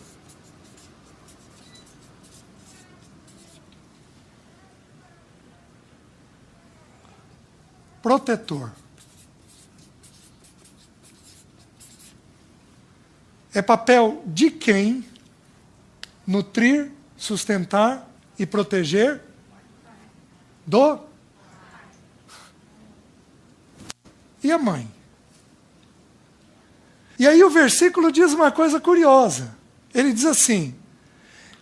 protetor. É papel de quem nutrir, sustentar e proteger do. E a mãe? E aí o versículo diz uma coisa curiosa. Ele diz assim: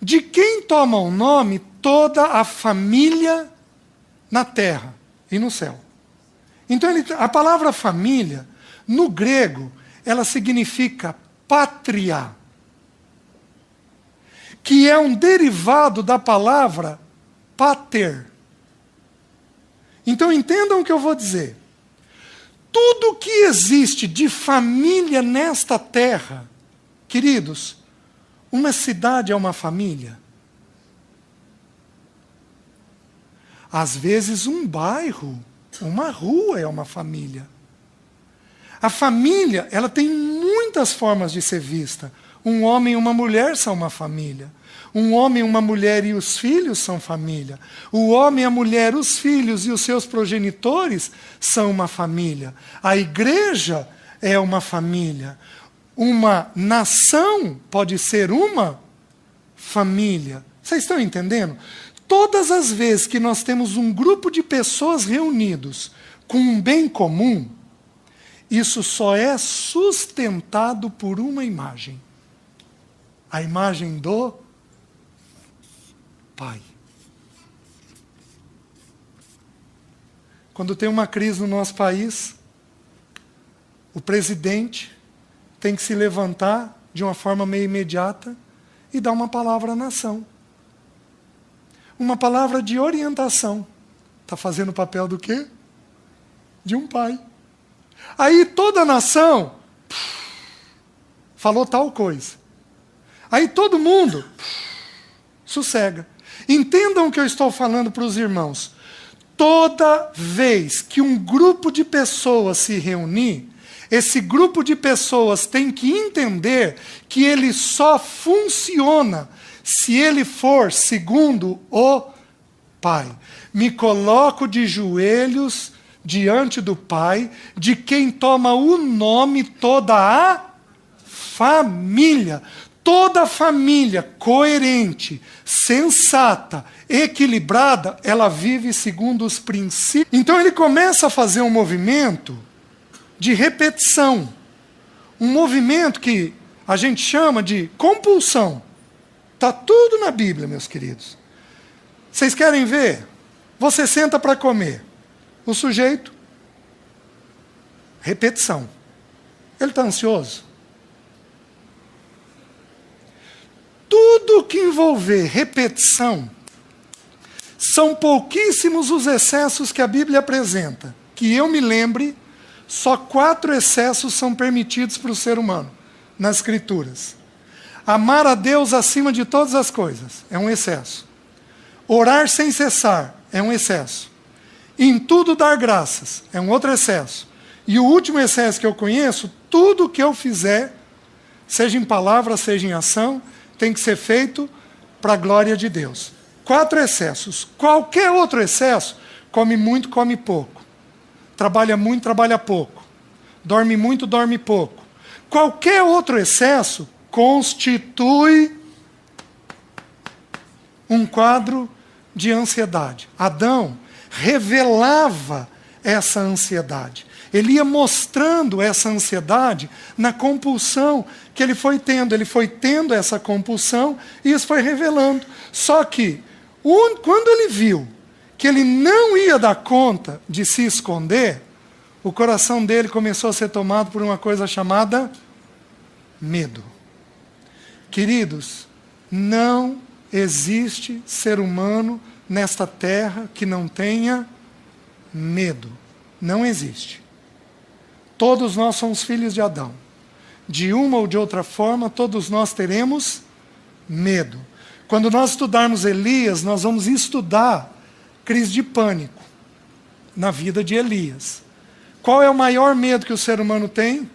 de quem toma o nome toda a família na terra e no céu. Então a palavra família, no grego, ela significa pátria, que é um derivado da palavra pater. Então entendam o que eu vou dizer. Tudo que existe de família nesta terra, queridos, uma cidade é uma família. Às vezes um bairro, uma rua é uma família. A família, ela tem muitas formas de ser vista. Um homem e uma mulher são uma família. Um homem, uma mulher e os filhos são família. O homem, a mulher, os filhos e os seus progenitores são uma família. A igreja é uma família. Uma nação pode ser uma família. Vocês estão entendendo? Todas as vezes que nós temos um grupo de pessoas reunidos com um bem comum, isso só é sustentado por uma imagem. A imagem do Pai. Quando tem uma crise no nosso país, o presidente tem que se levantar de uma forma meio imediata e dar uma palavra à nação. Uma palavra de orientação. Está fazendo o papel do quê? De um pai. Aí toda a nação falou tal coisa. Aí todo mundo sossega. Entendam o que eu estou falando para os irmãos. Toda vez que um grupo de pessoas se reunir, esse grupo de pessoas tem que entender que ele só funciona se ele for segundo o Pai. Me coloco de joelhos diante do Pai, de quem toma o nome toda a família. Toda família coerente, sensata, equilibrada, ela vive segundo os princípios. Então ele começa a fazer um movimento de repetição. Um movimento que a gente chama de compulsão. Está tudo na Bíblia, meus queridos. Vocês querem ver? Você senta para comer. O sujeito, repetição. Ele está ansioso? Tudo que envolver repetição, são pouquíssimos os excessos que a Bíblia apresenta. Que eu me lembre, só 4 excessos são permitidos para o ser humano, nas Escrituras. Amar a Deus acima de todas as coisas, é um excesso. Orar sem cessar, é um excesso. Em tudo dar graças, é um outro excesso. E o último excesso que eu conheço, tudo que eu fizer, seja em palavra, seja em ação, tem que ser feito para a glória de Deus. 4 excessos. Qualquer outro excesso, come muito, come pouco. Trabalha muito, trabalha pouco. Dorme muito, dorme pouco. Qualquer outro excesso constitui um quadro de ansiedade. Adão revelava essa ansiedade. Ele ia mostrando essa ansiedade na compulsão que ele foi tendo. Ele foi tendo essa compulsão e isso foi revelando. Só que, quando ele viu que ele não ia dar conta de se esconder, o coração dele começou a ser tomado por uma coisa chamada medo. Queridos, não existe ser humano nesta terra que não tenha medo. Não existe. Todos nós somos filhos de Adão. de uma ou de outra forma, todos nós teremos medo. Quando nós estudarmos Elias, nós vamos estudar crise de pânico na vida de Elias. Qual é o maior medo que o ser humano tem?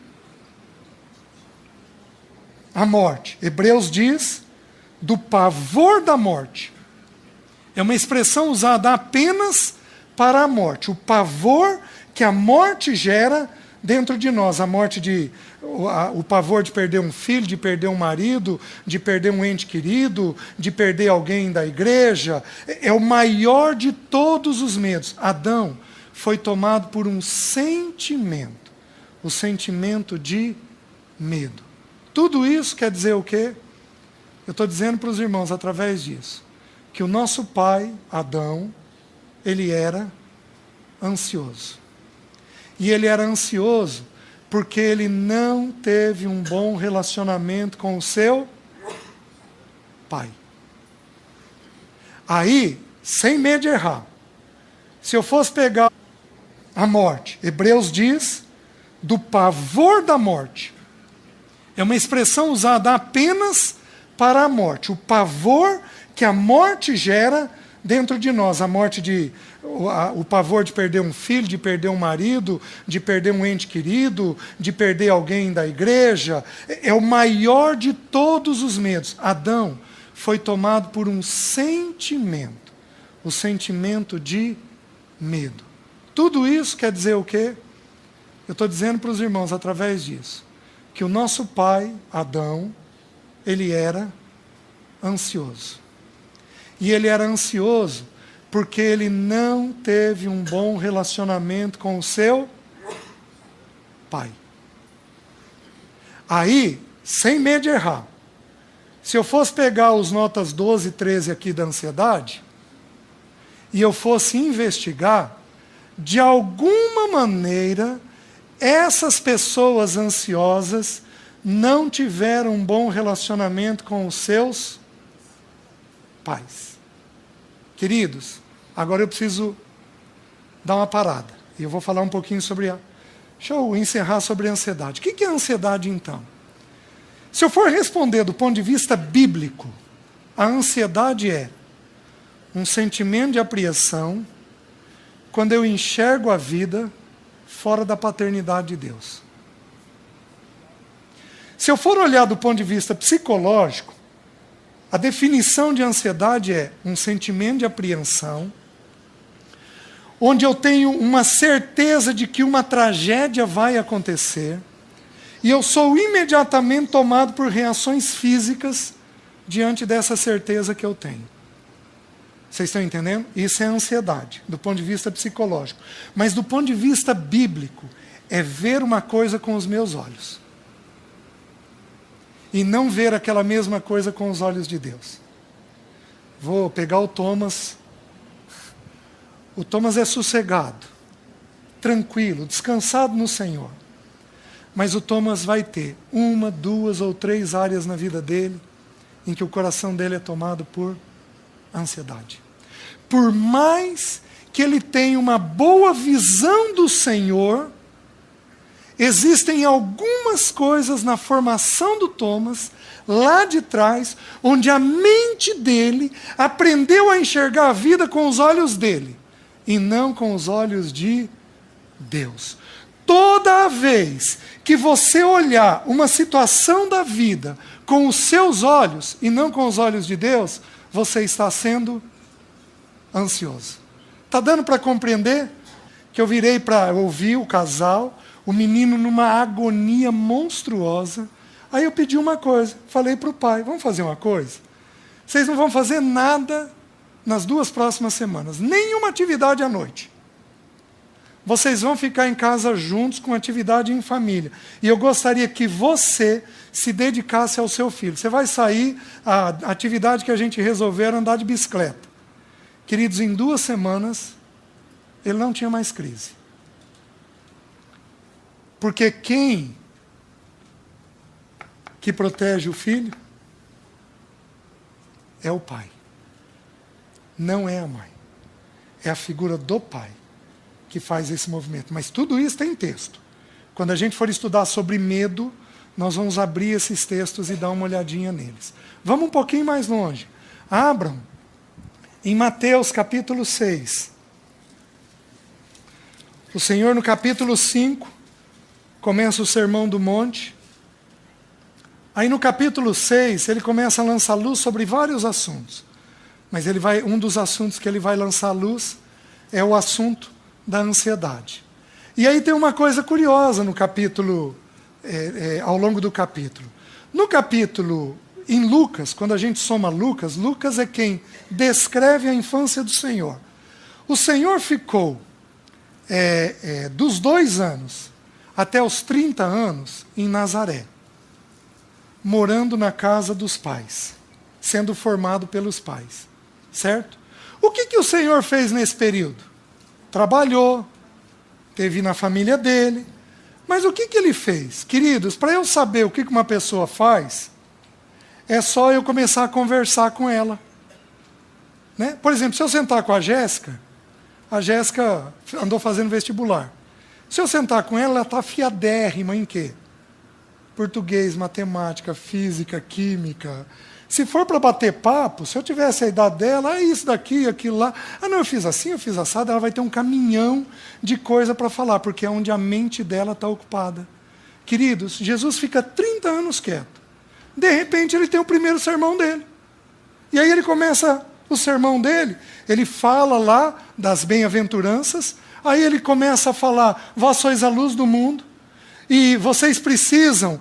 A morte. Hebreus diz do pavor da morte. É uma expressão usada apenas para a morte. O pavor que a morte gera dentro de nós. O pavor de perder um filho, de perder um marido, de perder um ente querido, de perder alguém da igreja. É o maior de todos os medos. Adão foi tomado por um sentimento. O sentimento de medo. Tudo isso quer dizer o quê? Eu estou dizendo para os irmãos, através disso, que o nosso pai, Adão, ele era ansioso. E ele era ansioso porque ele não teve um bom relacionamento com o seu pai. Aí, sem medo de errar, se eu fosse pegar a morte, Hebreus diz do pavor da morte. É uma expressão usada apenas para a morte. O pavor que a morte gera dentro de nós. O pavor de perder um filho, de perder um marido, de perder um ente querido, de perder alguém da igreja. É o maior de todos os medos. Adão foi tomado por um sentimento. O sentimento de medo. Tudo isso quer dizer o quê? Eu estou dizendo para os irmãos, através disso, que o nosso pai, Adão, ele era ansioso. E ele era ansioso porque ele não teve um bom relacionamento com o seu pai. Aí, sem medo de errar, se eu fosse pegar os notas 12 e 13 aqui da ansiedade, e eu fosse investigar, de alguma maneira, essas pessoas ansiosas não tiveram um bom relacionamento com os seus pais. Queridos, agora eu preciso dar uma parada. E eu vou falar um pouquinho sobre Deixa eu encerrar sobre a ansiedade. O que é a ansiedade, então? Se eu for responder do ponto de vista bíblico, a ansiedade é um sentimento de apreensão quando eu enxergo a vida fora da paternidade de Deus. Se eu for olhar do ponto de vista psicológico, a definição de ansiedade é um sentimento de apreensão, onde eu tenho uma certeza de que uma tragédia vai acontecer, e eu sou imediatamente tomado por reações físicas diante dessa certeza que eu tenho. Vocês estão entendendo? Isso é ansiedade, do ponto de vista psicológico. Mas do ponto de vista bíblico, é ver uma coisa com os meus olhos. E não ver aquela mesma coisa com os olhos de Deus. Vou pegar o Thomas. O Thomas é sossegado, tranquilo, descansado no Senhor. Mas o Thomas vai ter 1, 2 ou 3 áreas na vida dele em que o coração dele é tomado por ansiedade. Por mais que ele tenha uma boa visão do Senhor, existem algumas coisas na formação do Thomas, lá de trás, onde a mente dele aprendeu a enxergar a vida com os olhos dele, e não com os olhos de Deus. Toda vez que você olhar uma situação da vida com os seus olhos, e não com os olhos de Deus, você está sendo ansioso. Está dando para compreender? Que eu virei para ouvir o casal, o menino numa agonia monstruosa. Aí eu pedi uma coisa, falei para o pai, vamos fazer uma coisa? Vocês não vão fazer nada nas 2 próximas semanas, nenhuma atividade à noite. Vocês vão ficar em casa juntos com atividade em família. E eu gostaria que você se dedicasse ao seu filho. Você vai sair, a atividade que a gente resolveu era andar de bicicleta. Queridos, em 2 semanas, ele não tinha mais crise. Porque quem que protege o filho é o pai. Não é a mãe. É a figura do pai que faz esse movimento. Mas tudo isso tem texto. Quando a gente for estudar sobre medo, nós vamos abrir esses textos e dar uma olhadinha neles. Vamos um pouquinho mais longe. Abram em Mateus capítulo 6. O Senhor no capítulo 5 começa o Sermão do Monte. Aí no capítulo 6 ele começa a lançar luz sobre vários assuntos. Mas um dos assuntos que ele vai lançar luz é o assunto da ansiedade. E aí tem uma coisa curiosa no capítulo, ao longo do capítulo. No capítulo, em Lucas, quando a gente soma Lucas, Lucas é quem descreve a infância do Senhor. O Senhor ficou dos 2 anos até os 30 anos em Nazaré, morando na casa dos pais, sendo formado pelos pais, certo? O que o Senhor fez nesse período? Trabalhou, teve na família dele, mas o que ele fez? Queridos, para eu saber o que uma pessoa faz, é só eu começar a conversar com ela. Né? Por exemplo, se eu sentar com a Jéssica andou fazendo vestibular. Se eu sentar com ela está afiadérrima em quê? Português, matemática, física, química. Se for para bater papo, se eu tivesse a idade dela, isso daqui, aquilo lá. Não, eu fiz assim, eu fiz assado, ela vai ter um caminhão de coisa para falar, porque é onde a mente dela está ocupada. Queridos, Jesus fica 30 anos quieto. De repente, ele tem o primeiro sermão dele. E aí ele começa o sermão dele, ele fala lá das bem-aventuranças, aí ele começa a falar, vós sois a luz do mundo, e vocês precisam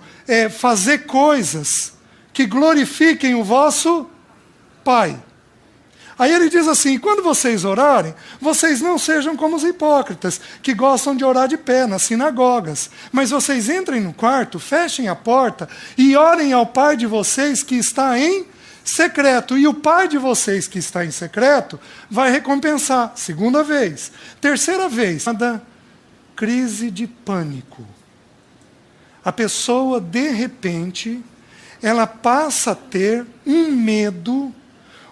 fazer coisas que glorifiquem o vosso Pai. Aí ele diz assim, quando vocês orarem, vocês não sejam como os hipócritas, que gostam de orar de pé nas sinagogas, mas vocês entrem no quarto, fechem a porta e orem ao Pai de vocês que está em secreto. E o Pai de vocês que está em secreto vai recompensar. Segunda vez. Terceira vez, da crise de pânico. A pessoa, de repente, ela passa a ter um medo,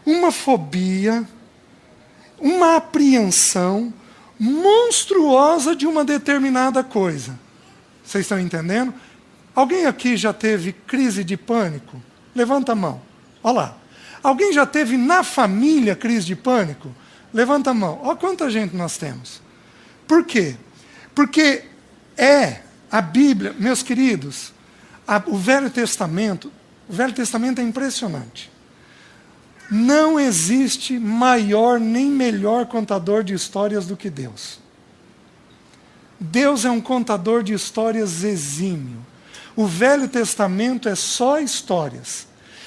uma fobia, uma apreensão monstruosa de uma determinada coisa. Vocês estão entendendo? Alguém aqui já teve crise de pânico? Levanta a mão. Olha lá. Alguém já teve na família crise de pânico? Levanta a mão. Olha quanta gente nós temos. Por quê? Porque a Bíblia, meus queridos, o Velho Testamento é impressionante. Não existe maior nem melhor contador de histórias do que Deus. Deus é um contador de histórias exímio. O Velho Testamento é só histórias.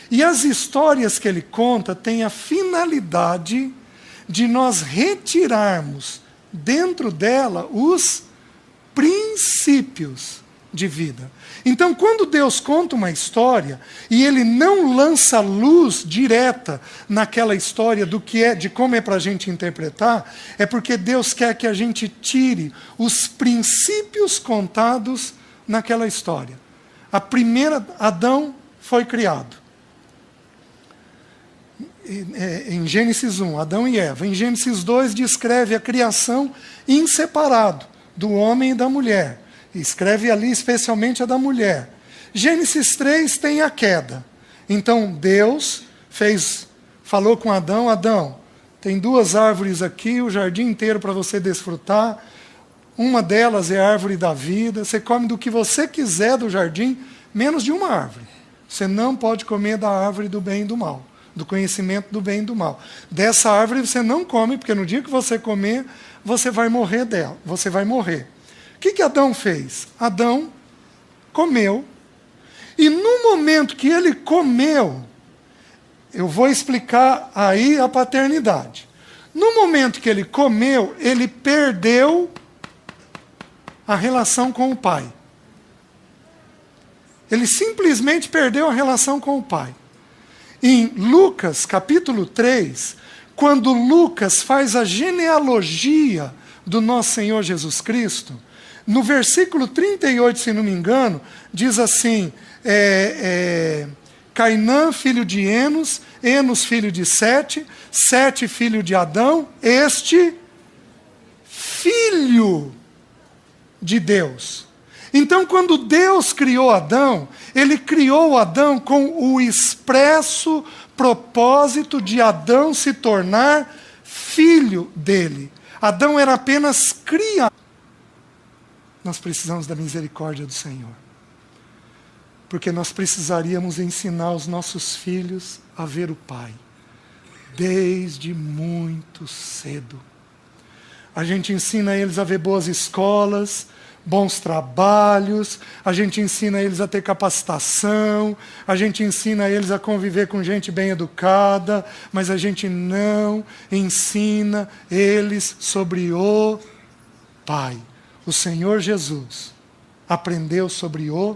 E as histórias que ele conta têm a finalidade de nós retirarmos dentro dela os princípios de vida. Então, quando Deus conta uma história e ele não lança luz direta naquela história do que é, de como é para a gente interpretar, é porque Deus quer que a gente tire os princípios contados naquela história. A primeira, Adão foi criado. Em Gênesis 1, Adão e Eva. Em Gênesis 2, descreve a criação em separado do homem e da mulher. Escreve ali especialmente a da mulher. Gênesis 3 tem a queda. Então Deus falou com Adão, Adão, tem 2 árvores aqui, o jardim inteiro para você desfrutar. Uma delas é a árvore da vida. Você come do que você quiser do jardim, menos de uma árvore. Você não pode comer da árvore do bem e do mal, do conhecimento do bem e do mal. Dessa árvore você não come, porque no dia que você comer, você vai morrer dela. Você vai morrer. O que Adão fez? Adão comeu, e no momento que ele comeu, eu vou explicar aí a paternidade. No momento que ele comeu, ele perdeu a relação com o pai. Ele simplesmente perdeu a relação com o pai. Em Lucas, capítulo 3, quando Lucas faz a genealogia do nosso Senhor Jesus Cristo, no versículo 38, se não me engano, diz assim, Cainã, filho de Enos, Enos, filho de Sete, Sete, filho de Adão, este filho de Deus. Então, quando Deus criou Adão, Ele criou Adão com o expresso propósito de Adão se tornar filho dele. Adão era apenas criado. Nós precisamos da misericórdia do Senhor. Porque nós precisaríamos ensinar os nossos filhos a ver o Pai. Desde muito cedo. A gente ensina eles a ver boas escolas, bons trabalhos, a gente ensina eles a ter capacitação, a gente ensina eles a conviver com gente bem educada, mas a gente não ensina eles sobre o Pai. O Senhor Jesus aprendeu sobre o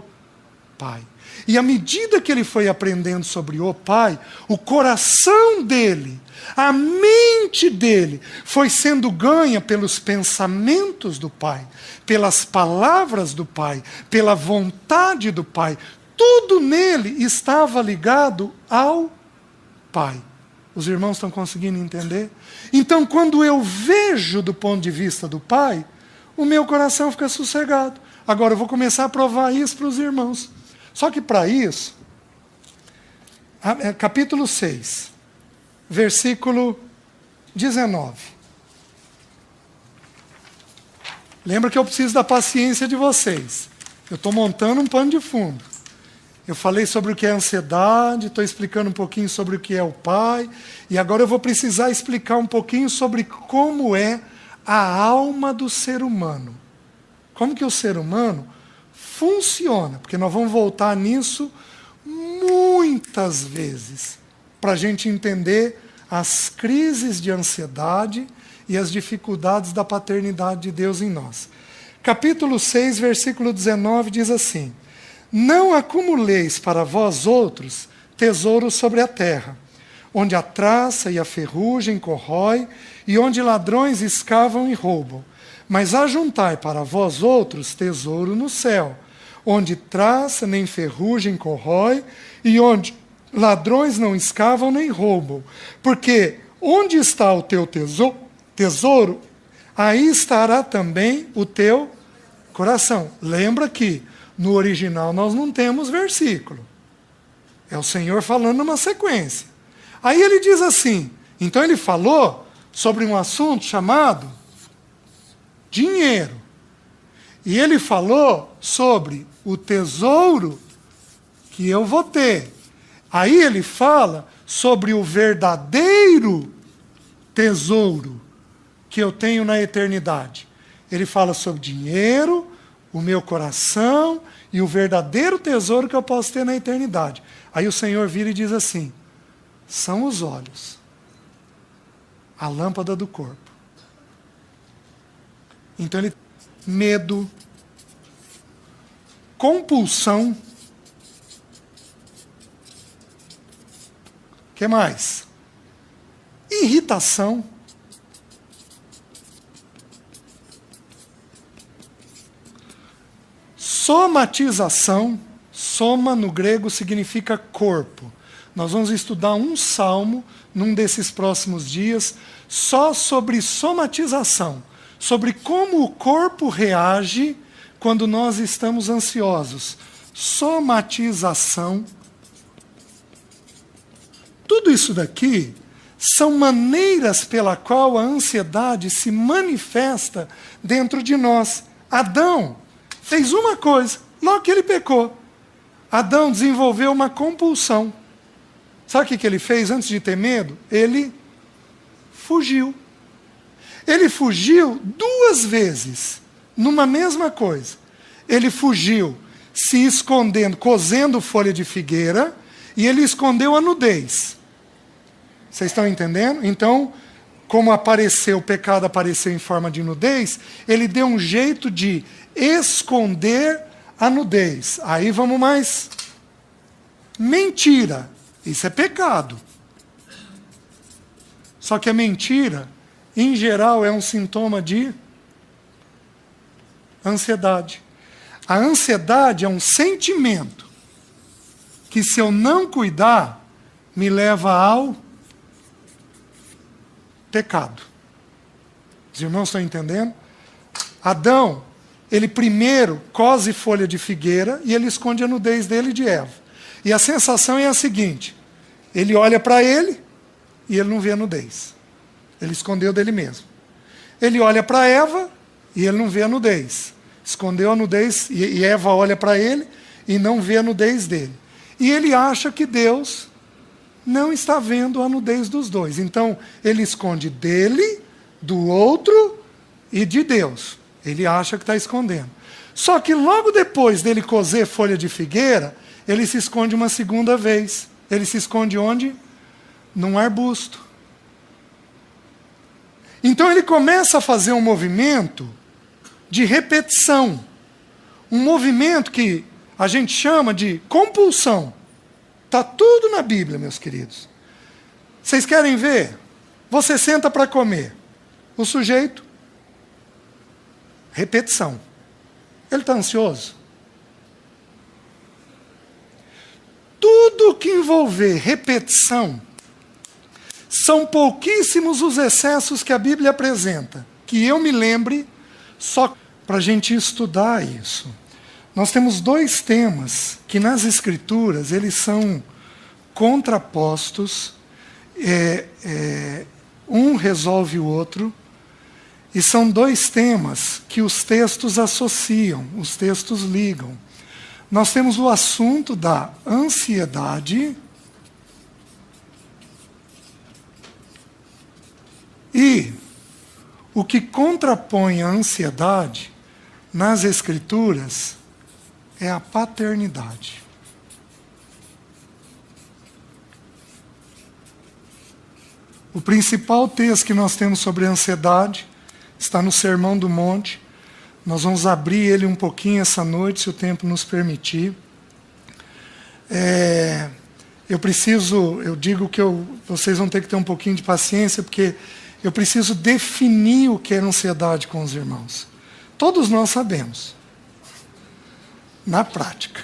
Pai. E à medida que ele foi aprendendo sobre o Pai, o coração dele, a mente dele, foi sendo ganha pelos pensamentos do Pai, pelas palavras do Pai, pela vontade do Pai. Tudo nele estava ligado ao Pai. Os irmãos estão conseguindo entender? Então, quando eu vejo do ponto de vista do Pai, o meu coração fica sossegado. Agora eu vou começar a provar isso para os irmãos. Só que para isso, capítulo 6, versículo 19. Lembra que eu preciso da paciência de vocês. Eu estou montando um pano de fundo. Eu falei sobre o que é ansiedade, estou explicando um pouquinho sobre o que é o Pai, e agora eu vou precisar explicar um pouquinho sobre como é a alma do ser humano. Como que o ser humano funciona, porque nós vamos voltar nisso muitas vezes, para a gente entender as crises de ansiedade e as dificuldades da paternidade de Deus em nós. Capítulo 6, versículo 19 diz assim: não acumuleis para vós outros tesouros sobre a terra, onde a traça e a ferrugem corrói, e onde ladrões escavam e roubam. Mas ajuntai para vós outros tesouro no céu, onde traça nem ferrugem corrói, e onde ladrões não escavam nem roubam. Porque onde está o teu tesouro, aí estará também o teu coração. Lembra que no original nós não temos versículo. É o Senhor falando numa sequência. Aí ele diz assim, então ele falou sobre um assunto chamado dinheiro. E ele falou sobre o tesouro que eu vou ter. Aí ele fala sobre o verdadeiro tesouro que eu tenho na eternidade. Ele fala sobre dinheiro, o meu coração e o verdadeiro tesouro que eu posso ter na eternidade. Aí o Senhor vira e diz assim: são os olhos, a lâmpada do corpo. Então ele medo, compulsão, o que mais? Irritação, somatização. Soma no grego significa corpo. Nós vamos estudar um salmo num desses próximos dias só sobre somatização, sobre como o corpo reage quando nós estamos ansiosos. Somatização. Tudo isso daqui são maneiras pela qual a ansiedade se manifesta dentro de nós. Adão fez uma coisa, logo que ele pecou. Adão desenvolveu uma compulsão. Sabe o que ele fez antes de ter medo? Ele fugiu. Ele fugiu 2 vezes, numa mesma coisa. Ele fugiu se escondendo, cozendo folha de figueira, e ele escondeu a nudez. Vocês estão entendendo? Então, como o pecado apareceu em forma de nudez, ele deu um jeito de esconder a nudez. Aí vamos mais. Mentira. Isso é pecado. Só que a mentira, em geral, é um sintoma de ansiedade. A ansiedade é um sentimento que, se eu não cuidar, me leva ao pecado. Os irmãos estão entendendo? Adão ele primeiro cose folha de figueira e ele esconde a nudez dele e de Eva. E a sensação é a seguinte: ele olha para ele e ele não vê a nudez. Ele escondeu dele mesmo. Ele olha para Eva e ele não vê a nudez. Escondeu a nudez e Eva olha para ele e não vê a nudez dele. E ele acha que Deus não está vendo a nudez dos dois. Então, ele esconde dele, do outro e de Deus. Ele acha que está escondendo. Só que logo depois dele coser folha de figueira, ele se esconde uma segunda vez. Ele se esconde onde? Num arbusto. Então ele começa a fazer um movimento de repetição. Um movimento que a gente chama de compulsão. Está tudo na Bíblia, meus queridos. Vocês querem ver? Você senta para comer. O sujeito, repetição. Ele está ansioso? Tudo que envolver repetição, são pouquíssimos os excessos que a Bíblia apresenta, que eu me lembre, só para a gente estudar isso. Nós temos dois temas que nas Escrituras eles são contrapostos, um resolve o outro, e são dois temas que os textos associam, os textos ligam. Nós temos o assunto da ansiedade e o que contrapõe a ansiedade nas Escrituras é a paternidade. O principal texto que nós temos sobre a ansiedade está no Sermão do Monte. Nós vamos abrir ele um pouquinho essa noite, se o tempo nos permitir. Eu digo que vocês vão ter que ter um pouquinho de paciência, porque eu preciso definir o que é ansiedade com os irmãos. Todos nós sabemos, na prática.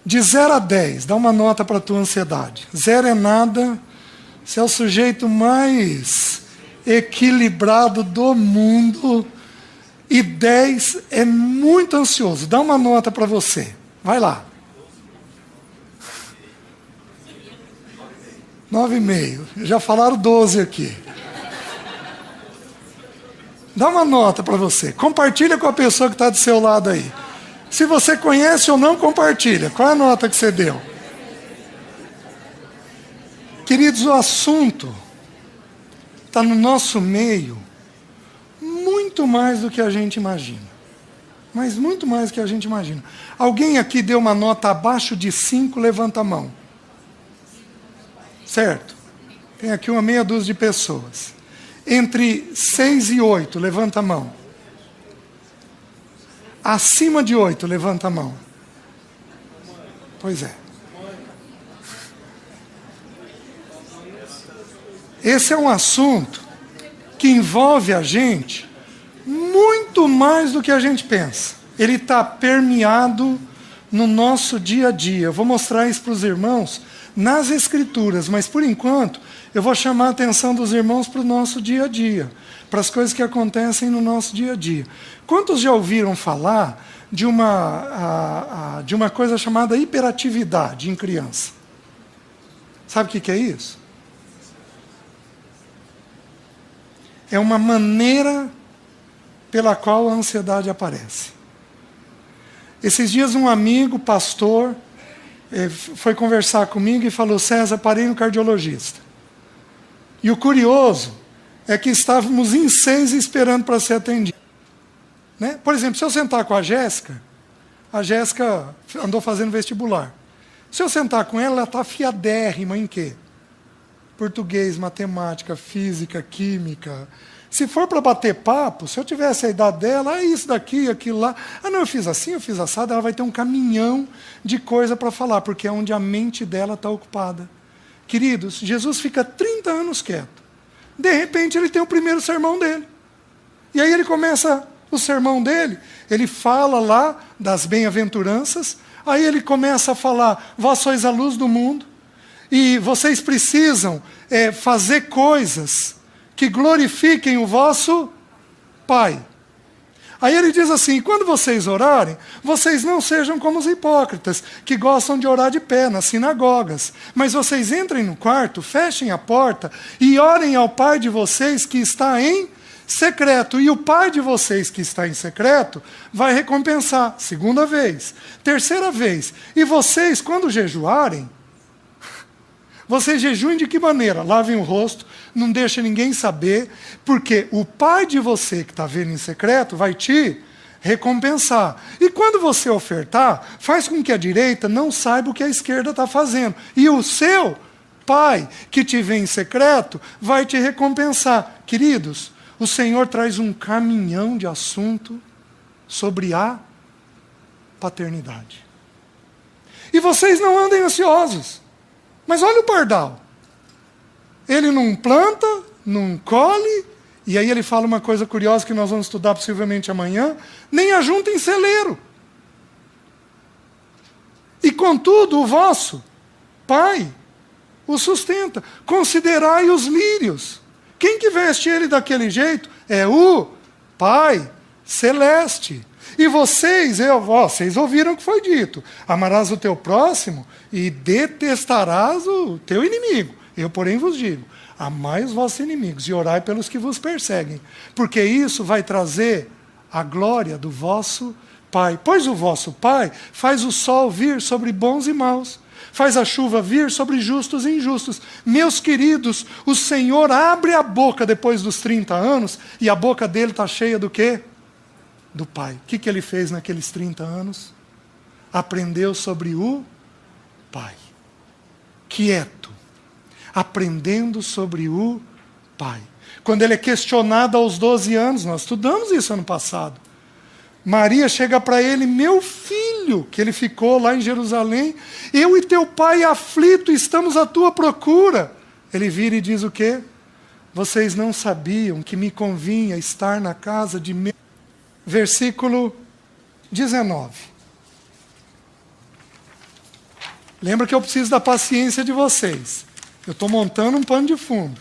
De 0 a 10, dá uma nota para a tua ansiedade. 0 é nada, você é o sujeito mais equilibrado do mundo, e 10 é muito ansioso. Dá uma nota para você. Vai lá. 9,5. Já falaram 12 aqui. Dá uma nota para você. Compartilha com a pessoa que está do seu lado aí. Se você conhece ou não, compartilha. Qual é a nota que você deu? Queridos, o assunto está no nosso meio muito mais do que a gente imagina. Mas muito mais do que a gente imagina. Alguém aqui deu uma nota abaixo de 5, levanta a mão. Certo? Tem aqui uma meia dúzia de pessoas. Entre 6 e 8, levanta a mão. Acima de 8, levanta a mão. Pois é. Esse é um assunto que envolve a gente muito mais do que a gente pensa. Ele está permeado no nosso dia a dia. Eu vou mostrar isso para os irmãos nas Escrituras, mas por enquanto eu vou chamar a atenção dos irmãos para o nosso dia a dia, para as coisas que acontecem no nosso dia a dia. Quantos já ouviram falar de uma coisa chamada hiperatividade em criança? Sabe o que é isso? É uma maneira pela qual a ansiedade aparece. Esses dias um amigo, pastor, foi conversar comigo e falou: César, parei no cardiologista. E o curioso é que estávamos em 6 esperando para ser atendido. Né? Por exemplo, se eu sentar com a Jéssica andou fazendo vestibular. Se eu sentar com ela está afiadérrima em quê? Português, matemática, física, química. Se for para bater papo, se eu tivesse a idade dela, isso daqui, aquilo lá. Não, eu fiz assim, eu fiz assado, ela vai ter um caminhão de coisa para falar, porque é onde a mente dela está ocupada. Queridos, Jesus fica 30 anos quieto. De repente, ele tem o primeiro sermão dele. E aí ele começa o sermão dele, ele fala lá das bem-aventuranças, aí ele começa a falar: vós sois a luz do mundo, e vocês precisam fazer coisas que glorifiquem o vosso Pai. Aí ele diz assim: quando vocês orarem, vocês não sejam como os hipócritas, que gostam de orar de pé nas sinagogas. Mas vocês entrem no quarto, fechem a porta e orem ao Pai de vocês que está em secreto. E o Pai de vocês que está em secreto vai recompensar. Segunda vez. Terceira vez. E vocês, quando jejuarem, vocês jejuem de que maneira? Lavem o rosto, não deixem ninguém saber, porque o Pai de você que está vendo em secreto vai te recompensar. E quando você ofertar, faz com que a direita não saiba o que a esquerda está fazendo. E o seu Pai que te vê em secreto vai te recompensar. Queridos, o Senhor traz um caminhão de assunto sobre a paternidade. E vocês não andem ansiosos. Mas olha o pardal. Ele não planta, não colhe, e aí ele fala uma coisa curiosa que nós vamos estudar possivelmente amanhã, nem ajunta em celeiro. E contudo, o vosso Pai o sustenta. Considerai os lírios. Quem que veste ele daquele jeito? É o Pai Celeste. E vocês ouviram o que foi dito. Amarás o teu próximo e detestarás o teu inimigo. Eu, porém, vos digo, amai os vossos inimigos e orai pelos que vos perseguem. Porque isso vai trazer a glória do vosso Pai. Pois o vosso Pai faz o sol vir sobre bons e maus. Faz a chuva vir sobre justos e injustos. Meus queridos, o Senhor abre a boca depois dos 30 anos e a boca dele está cheia do quê? Do Pai. O que ele fez naqueles 30 anos? Aprendeu sobre o Pai. Quieto. Aprendendo sobre o Pai. Quando ele é questionado aos 12 anos, nós estudamos isso ano passado. Maria chega para ele: meu filho, que ele ficou lá em Jerusalém, eu e teu pai aflito estamos à tua procura. Ele vira e diz o quê? Vocês não sabiam que me convinha estar na casa de meu... Versículo 19. Lembra que eu preciso da paciência de vocês. Eu estou montando um pano de fundo.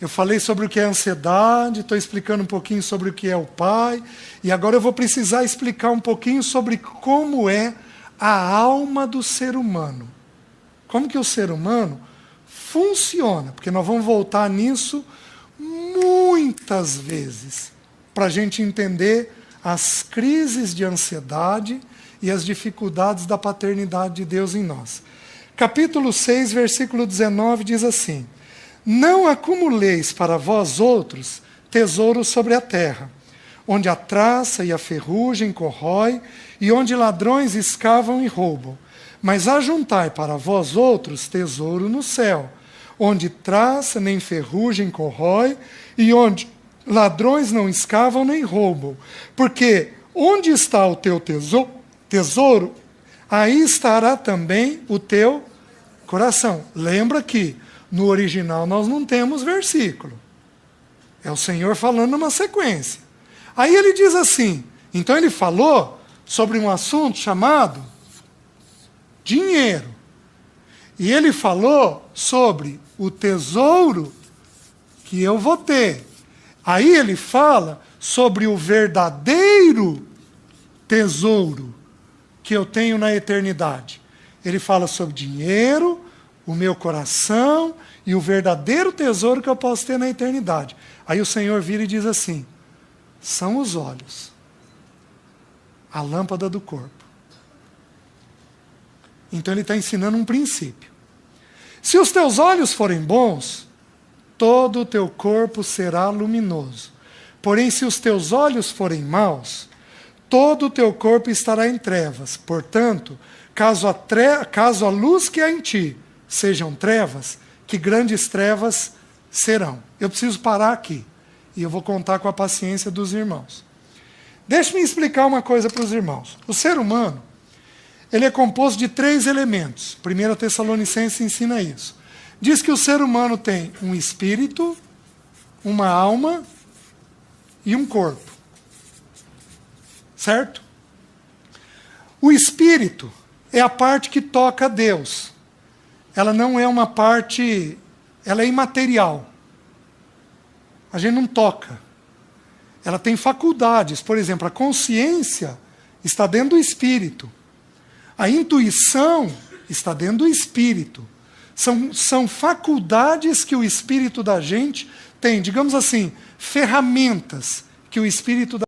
Eu falei sobre o que é ansiedade, estou explicando um pouquinho sobre o que é o Pai, e agora eu vou precisar explicar um pouquinho sobre como é a alma do ser humano. Como que o ser humano funciona, porque nós vamos voltar nisso muitas vezes, para a gente entender as crises de ansiedade e as dificuldades da paternidade de Deus em nós. Capítulo 6, versículo 19 diz assim: não acumuleis para vós outros tesouros sobre a terra, onde a traça e a ferrugem corrói, e onde ladrões escavam e roubam. Mas ajuntai para vós outros tesouro no céu, onde traça nem ferrugem corrói, e onde ladrões não escavam nem roubam. Porque onde está o teu tesouro, aí estará também o teu coração. Lembra que no original nós não temos versículo. É o Senhor falando numa sequência. Aí ele diz assim, então ele falou sobre um assunto chamado dinheiro. E ele falou sobre o tesouro que eu vou ter. Aí ele fala sobre o verdadeiro tesouro que eu tenho na eternidade. Ele fala sobre dinheiro, o meu coração e o verdadeiro tesouro que eu posso ter na eternidade. Aí o Senhor vira e diz assim: são os olhos, a lâmpada do corpo. Então ele está ensinando um princípio. Se os teus olhos forem bons, todo o teu corpo será luminoso. Porém, se os teus olhos forem maus, todo o teu corpo estará em trevas. Portanto, caso a luz que há em ti sejam trevas, que grandes trevas serão. Eu preciso parar aqui. E eu vou contar com a paciência dos irmãos. Deixe-me explicar uma coisa para os irmãos. O ser humano, ele é composto de 3 elementos. 1 Tessalonicenses ensina isso. Diz que o ser humano tem um espírito, uma alma e um corpo. Certo? O espírito é a parte que toca a Deus. Ela não é uma parte, ela é imaterial. A gente não toca. ela tem faculdades. Por exemplo, a consciência está dentro do espírito. A intuição está dentro do espírito. São faculdades que o espírito da gente tem, digamos assim, ferramentas que o espírito da